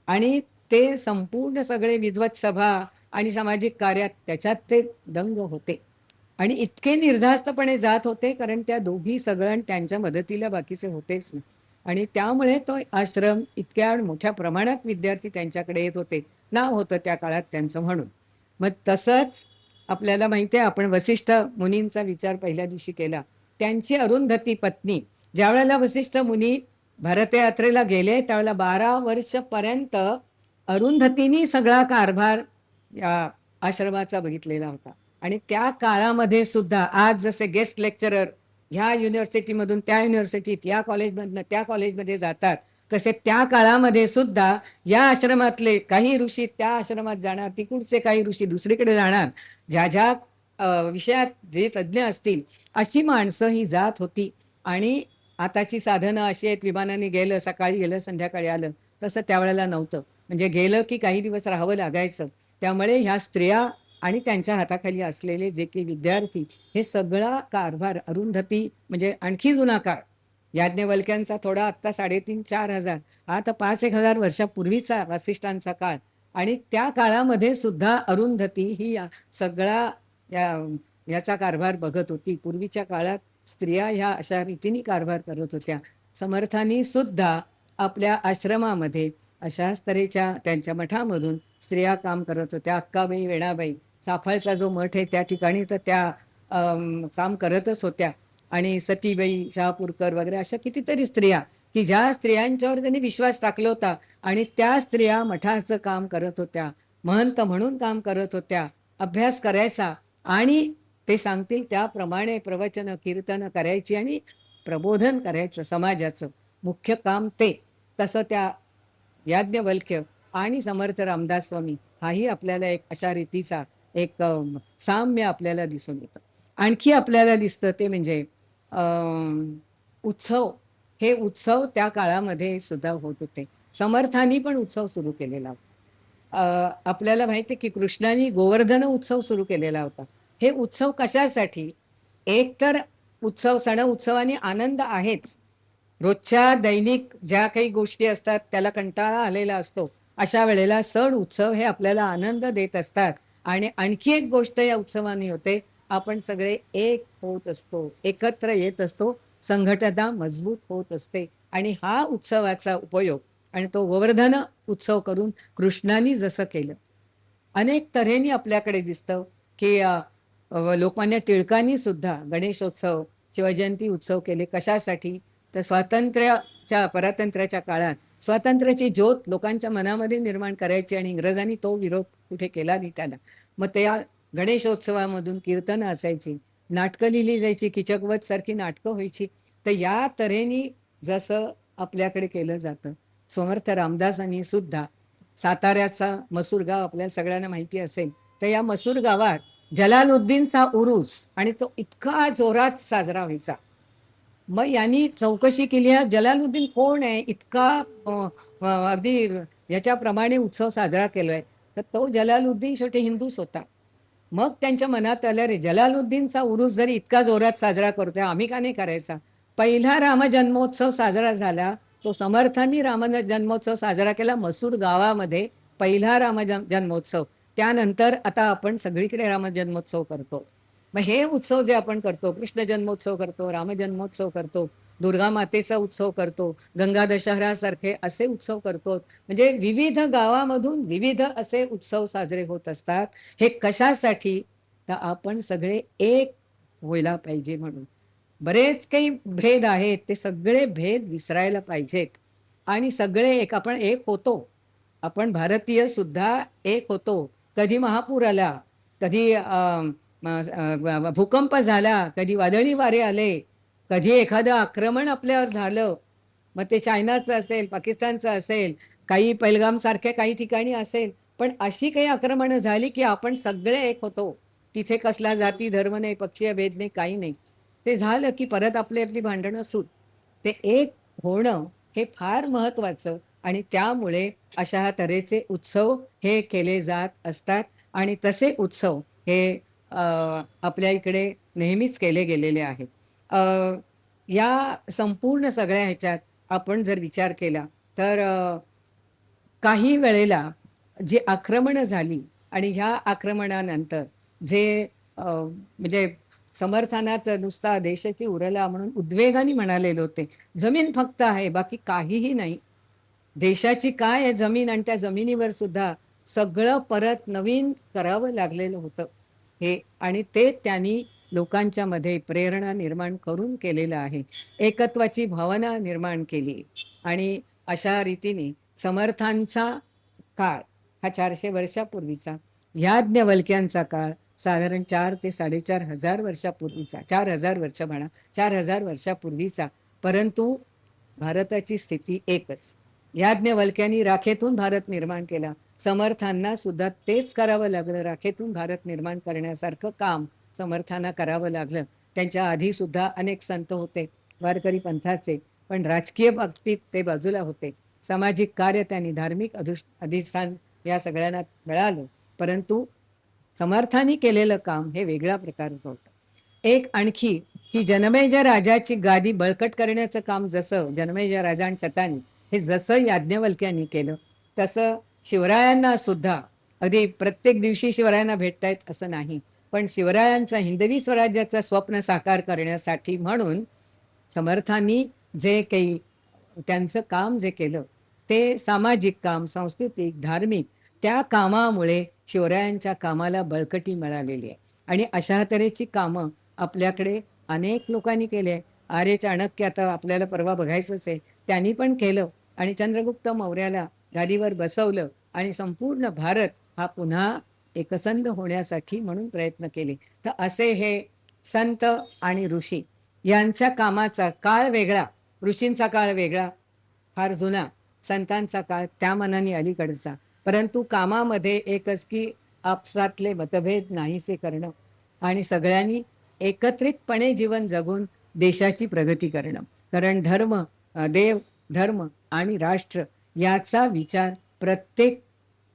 आणि ते संपूर्ण सगळे विद्वत सभा आणि सामाजिक कार्यात त्याच्यात ते दंग होते. आणि इतके निर्धास्तपणे जात होते कारण त्या दोघी सगळ्या त्यांच्या मदतीला बाकीचे होतेच नाही. आणि त्यामुळे तो आश्रम इतक्या मोठ्या प्रमाणात विद्यार्थी त्यांच्याकडे येत होते. नाव होतं त्या काळात त्यांचं म्हणून. मग तसंच आपल्याला माहिती आहे, आपण वसिष्ठ मुनींचा विचार पहिल्या दिवशी केला. त्यांची अरुंधती पत्नी, ज्या वेळेला वसिष्ठ मुनी भारतयात्रेला गेले त्यावेळेला 12 वर्षपर्यंत अरुंधतींनी सगळा कारभार या आश्रमाचा बघितलेला होता. आणि त्या काळामध्ये सुद्धा आज जसे गेस्ट लेक्चरर ह्या युनिव्हर्सिटीमधून त्या युनिव्हर्सिटीत, या कॉलेजमधनं त्या कॉलेजमध्ये जातात, तसे त्या काळामध्ये सुद्धा या आश्रमातले काही ऋषी त्या आश्रमात जाणार, तिकडचे काही ऋषी दुसरीकडे जाणार. ज्या ज्या विषयात जे तज्ज्ञ असतील अशी माणसं ही जात होती. आणि आताची साधनं अशी आहेत, विमानाने गेलं, सकाळी गेलं, संध्याकाळी आलं, तसं त्यावेळेला नव्हतं. म्हणजे गेलं की काही दिवस राहावं लागायचं. त्यामुळे ह्या स्त्रिया आणि त्यांच्या हाताखाली असलेले जे काही विद्यार्थी, हे सगळा कारभार अरुंधती, म्हणजे आणखी जुना काळ, याज्ञवल्क्यांचा थोडा आत्ता 3,500-4,000 हा तर 5,000-1,000 वर्षापूर्वीचा वासिष्ठांचा काळ. आणि त्या काळामध्ये सुद्धा अरुंधती ही सगळा याचा कारभार बघत होती. पूर्वीच्या काळात स्त्रिया ह्या अशा रीतीने कारभार करत होत्या. समर्थांनी सुद्धा आपल्या आश्रमामध्ये अशाच तऱ्हेच्या त्यांच्या मठामधून स्त्रिया काम करत होत्या. अक्काबाई, वेणाबाई, साफळचा जो मठ आहे त्या ठिकाणी तर त्या काम करतच होत्या. आणि सतीबाई, शहापूरकर वगैरे अशा कितीतरी स्त्रिया की ज्या स्त्रियांच्यावर त्यांनी विश्वास टाकला होता आणि त्या स्त्रिया मठाचं काम करत होत्या, महंत म्हणून काम करत होत्या. अभ्यास करायचा आणि ते सांगतील त्याप्रमाणे प्रवचन कीर्तन करायची आणि प्रबोधन करायचं समाजाचं, मुख्य काम ते. तसं त्या याज्ञवल्क्य आणि समर्थ रामदास स्वामी हाही आपल्याला एक अशा रीतीचा एक साम्य आपल्याला दिसून येतं. आणखी आपल्याला दिसतं ते म्हणजे उत्सव. हे उत्सव त्या काळामध्ये सुद्धा होत होते. समर्थांनी पण उत्सव सुरू केलेला होता. आपल्याला माहिती आहे की कृष्णाने गोवर्धन उत्सव सुरू केलेला होता. हे उत्सव कशासाठी? एक तर सण उत्सवाने आनंद आहेच. रोजच्या दैनिक ज्या काही गोष्टी असतात त्याला कंटाळा आलेला असतो. अशा वेळेला सण उत्सव हे आपल्याला आनंद देत असतात. आणि आणखी एक गोष्ट या उत्सवाने होते, आपण सगळे एक होत असतो, एकत्र येत असतो, संघटना मजबूत होत असते. आणि हा उत्सवाचा उपयोग आणि तो गोवर्धन उत्सव करून कृष्णाने जसं केलं, अनेक तऱ्हेने आपल्याकडे दिसतं की लोकमान्य टिळकांनी सुद्धा गणेशोत्सव, शिवजयंती उत्सव केले. कशासाठी? तर स्वातंत्र्याच्या काळात स्वातंत्र्याची ज्योत लोकांच्या मनामध्ये निर्माण करायची आणि इंग्रजांनी तो विरोध कुठे केला नाही त्याला. मग त्या गणेशोत्सवामधून कीर्तनं असायची, नाटकं लिहिली जायची, किचकवध सारखी नाटकं व्हायची. तर या तऱ्हेने जसं आपल्याकडे केलं जातं, समर्थ रामदासांनी सुद्धा साताऱ्याचा मसूर गाव आपल्याला सगळ्यांना माहिती असेल, तर या मसूर गावात जलालुद्दीनचा उरूस आणि तो इतका जोरात साजरा व्हायचा. मग यांनी चौकशी केली, हा जलालुद्दीन कोण आहे, इतका अगदी याच्याप्रमाणे उत्सव साजरा केलोय. तर तो जलालुद्दीन शेवटी हिंदूच होता. मग त्यांच्या मनात आलं, रे जलालुद्दीनचा उरूस जरी इतका जोरात साजरा करतोय, आम्ही का नाही करायचा? पहिला रामजन्मोत्सव साजरा झाला, तो समर्थांनी जन्मोत्सव साजरा केला मसूर गावामध्ये, पहिला जन्मोत्सव. त्यानंतर आता आपण सगळीकडे रामजन्मोत्सव करतो. मग हे उत्सव जे आपण करतो, कृष्ण जन्मोत्सव करतो, रामजन्मोत्सव करतो, दुर्गा मातेचा उत्सव करतो, गंगा दशहरासारखे असे उत्सव करतो. म्हणजे विविध गावामधून विविध असे उत्सव साजरे होत असतात. हे कशासाठी? तर आपण सगळे एक व्हायला पाहिजे म्हणून. बरेच काही भेद आहेत, ते सगळे भेद विसरायला पाहिजेत आणि सगळे एक, आपण एक होतो. आपण भारतीय सुद्धा एक होतो. कधी महापूर आला, कधी भूकंप झाला, कधी वादळी वारे आले, कधी एखादं आक्रमण आपल्यावर झालं, मग ते चायनाचं असेल, पाकिस्तानचं असेल, काही पहिलगाम सारख्या काही ठिकाणी असेल, पण अशी काही आक्रमणं झाली की आपण सगळे एक होतो. तिथे कसला जाती धर्म नाही, पक्षीय भेद नाही, काही नाही. ते झालं की परत आपली आपली भांडणं सूट. ते एक होणं हे फार महत्वाचं आणि त्यामुळे अशा तऱ्हेचे उत्सव हे केले जात असतात आणि तसे उत्सव हे आपल्या इकडे नेहमीच केले गेलेले आहेत. या संपूर्ण सगळ्या ह्याच्यात आपण जर विचार केला तर काही वेळेला जी आक्रमणं झाली आणि ह्या आक्रमणानंतर जे म्हणजे समर्थनात नुसता देशाची उरला म्हणून उद्वेगाने म्हणालेले होते, जमीन फक्त आहे बाकी काहीही नाही. देशाची काय आहे जमीन, आणि त्या जमिनीवर सुद्धा सगळं परत नवीन करावं लागलेलं होतं हे. आणि ते त्यांनी लोकांच्या मध्ये प्रेरणा निर्माण करून केलेलं आहे, एकत्वाची भावना निर्माण केली. आणि अशा रीतीने समर्थांचा काळ हा 400 वर्षापूर्वीचा, याज्ञवल्क्यांचा काळ साधारण 4 ते 4.5 हजार वर्षापूर्वीचा, 4,000 वर्ष म्हणा, 4,000 वर्षापूर्वीचा. परंतु भारताची स्थिती एकच. याज्ञवल्क्यांनी राखेतून भारत निर्माण केला, समर्थांना सुद्धा तेच करावं लागलं. राखेतून भारत निर्माण करण्यासारखं काम समर्थांना करावं लागलं. त्यांच्या आधी सुद्धा अनेक संत होते वारकरी पंथाचे, पण राजकीय बाबतीत ते बाजूला होते. सामाजिक कार्य त्यांनी, धार्मिक अधिष्ठान या सगळ्यांना मिळालं, परंतु समर्थांनी केलेलं काम हे वेगळ्या प्रकारचं होतं. एक आणखी की जनमेजय राजाची गादी बळकट करण्याचं काम जसं जनमेजय राजा आणि शतानी हे जसं याज्ञवल्क्यांनी केलं, तसं शिवरायांना सुद्धा, अगदी प्रत्येक दिवशी शिवरायांना भेटतायत असं नाही, पण शिवरायांचा हिंदवी स्वराज्याचं स्वप्न साकार करण्यासाठी म्हणून समर्थांनी जे काही त्यांचं काम जे केलं, ते सामाजिक काम, सांस्कृतिक, धार्मिक, त्या कामामुळे शिवरायांच्या कामाला बळकटी मिळालेली आहे. आणि अशा तऱ्हेची कामं आपल्याकडे अनेक लोकांनी केली आहे. आर्य चाणक्य आता आपल्याला परवा बघायचंच आहे, त्यांनी पण केलं आणि चंद्रगुप्त मौर्याला गादीवर बसवलं आणि संपूर्ण भारत हा पुन्हा एकसंध होण्यासाठी म्हणून प्रयत्न केले. तर असे हे संत आणि ऋषी यांच्या कामाचा काळ वेगळा, ऋषींचा काळ वेगळा, फार जुना, संतांचा काळ त्या मनाने अलीकडचा, परंतु कामामध्ये एकच की आपसातले मतभेद नाहीसे करणं आणि सगळ्यांनी एकत्रितपणे जीवन जगून देशाची प्रगती करणं. कारण देव, धर्म आणि राष्ट्र याचा विचार प्रत्येक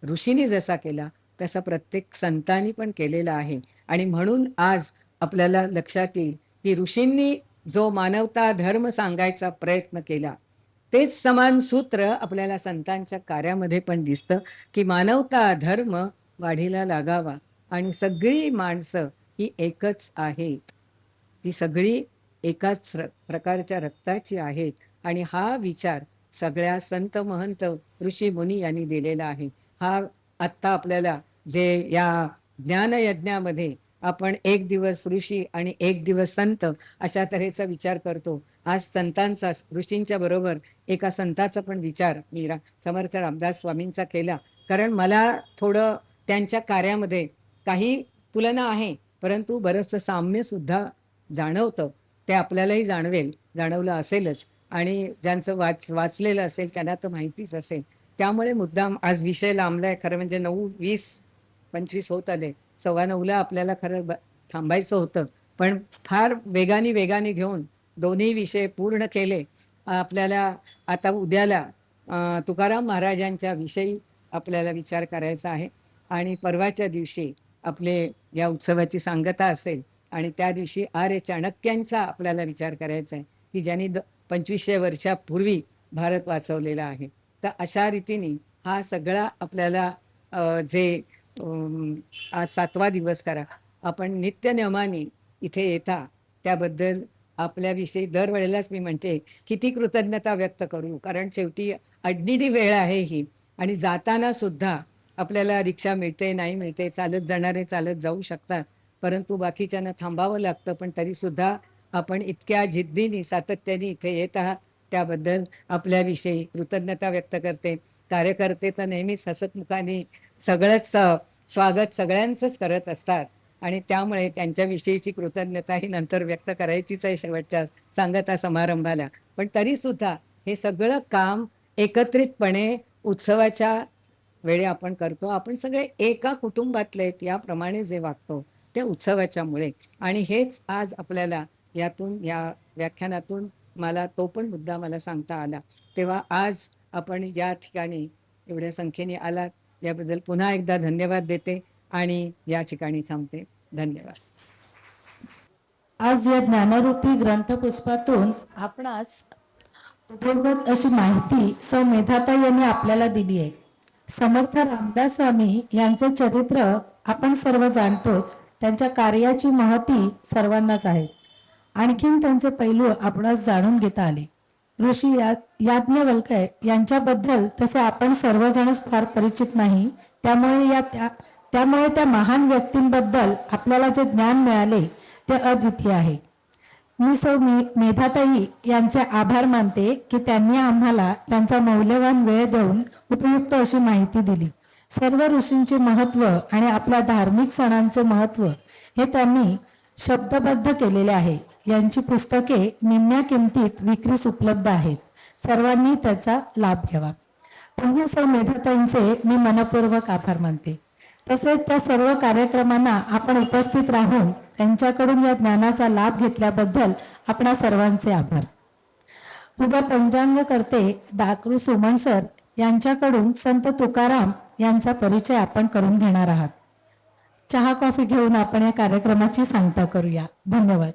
ऋषींनी जसा केला तसा प्रत्येक संतांनी पण केलेला आहे. आणि म्हणून आज आपल्याला लक्षात येईल की ऋषींनी जो मानवता धर्म सांगायचा प्रयत्न केला तेच समान सूत्र आपल्याला संतांच्या कार्यामध्ये पण दिसतं की मानवता धर्म वाढीला लागावा आणि सगळी माणसं ही एकच आहेत. ती सगळी एकाच प्रकारच्या रक्ताची आहेत आणि हा विचार सगळ्या संत महंत ऋषी मुनी यांनी दिलेला आहे. हा आत्ता आपल्याला जे या ज्ञानयज्ञामध्ये आपण एक दिवस ऋषी आणि एक दिवस संत अशा तऱ्हेचा विचार करतो. आज संतांचा ऋषींच्या बरोबर एका संताचा पण विचार मी समर्थ रामदास स्वामींचा केला, कारण मला थोडं त्यांच्या कार्यामध्ये काही तुलना आहे परंतु बरंचसं साम्य सुद्धा जाणवतं. ते आपल्यालाही जाणवलं असेलच आणि ज्यांचं वाचलेलं असेल त्यांना तर माहितीच असेल. त्यामुळे मुद्दाम आज विषय लांबलाय. खरं म्हणजे 9, 20, 25 होत आले. 9:15ला आपल्याला खरं थांबायचं होतं, पण फार वेगाने घेऊन दोन्ही विषय पूर्ण केले. आपल्याला आता उद्याला तुकाराम महाराजांच्या विषयी आपल्याला विचार करायचा आहे आणि परवाच्या दिवशी आपले या उत्सवाची सांगता असेल आणि त्या दिवशी आर्य चाणक्यांचा आपल्याला विचार करायचा आहे की ज्यांनी 2500 वर्षापूर्वी भारत वाचवलेला आहे. तर अशा रीतीने हा सगळा आपल्याला जे आज 7वा दिवस करा आपण नित्यनियमाने इथे येता त्याबद्दल आपल्याविषयी दरवेळेलाच मी म्हणते किती कृतज्ञता व्यक्त करू, कारण शेवटी अडनिडी वेळ आहे ही आणि जाताना सुद्धा आपल्याला रिक्षा मिळते नाही मिळते, चालत जाणारे चालत जाऊ शकतात परंतु बाकीच्यांना थांबावं लागतं. पण तरीसुद्धा आपण इतक्या जिद्दीने सातत्याने इथे येत आहात त्याबद्दल आपल्याविषयी कृतज्ञता व्यक्त करते. कार्यकर्ते तर नेहमीच हसतमुखाने सगळंच स्वागत सगळ्यांचंच करत असतात आणि त्यामुळे त्यांच्याविषयीची कृतज्ञता ही नंतर व्यक्त करायचीच आहे शेवटच्या सांगता समारंभाला. पण तरीसुद्धा हे सगळं काम एकत्रितपणे उत्सवाच्या वेळी आपण करतो. आपण सगळे एका कुटुंबातले आहेत याप्रमाणे जे वागतो ते उत्सवाच्यामुळे. आणि हेच आज आपल्याला यातून या व्याख्यानातून मला तो पण मुद्दा मला सांगता आला. तेव्हा आज आपण या ठिकाणी एवढ्या संख्येने आलात याबद्दल पुन्हा एकदा धन्यवाद देते आणि या ठिकाणी थांबते. धन्यवाद. आज या ज्ञानरूपी ग्रंथपुष्पातून आपणास उपयोगक अशी माहिती सौ मेधाताई यांनी आपल्याला दिली आहे. समर्थ रामदास स्वामी यांचे चरित्र आपण सर्व जाणतोच. त्यांच्या कार्याची महती सर्वांनाच आहे. आणखीन त्यांचे पैलू आपणास जाणून घेता आले. ऋषी याज्ञवल्क्य यांच्याबद्दल तसे आपण सर्वजणच फार परिचित नाही. त्यामुळे त्या महान व्यक्तींबद्दल आपल्याला जे ज्ञान मिळाले ते अद्वितीय आहे. मी सौ मेधाताई यांचे आभार मानते की त्यांनी आम्हाला त्यांचा मौल्यवान वेळ देऊन उपयुक्त अशी माहिती दिली. सर्व ऋषींचे महत्त्व आणि आपल्या धार्मिक सणांचे महत्त्व हे त्यांनी शब्दबद्ध केलेले आहे. यांची पुस्तके निम्म्या किमतीत विक्रीस उपलब्ध आहेत. सर्वांनी त्याचा लाभ घ्यावा. पुन्हा सौ मेधाताईंचे मी मनपूर्वक आभार मानते. तसेच त्या सर्व कार्यक्रमांना आपण उपस्थित राहून त्यांच्याकडून या ज्ञानाचा लाभ घेतल्याबद्दल आपणा सर्वांचे आभार. उद्या पंचांग करते दाकरू सुमन सर यांच्याकडून संत तुकाराम यांचा परिचय आपण करून घेणार आहात. चहा कॉफी घेऊन आपण या कार्यक्रमाची सांगता करूया. धन्यवाद.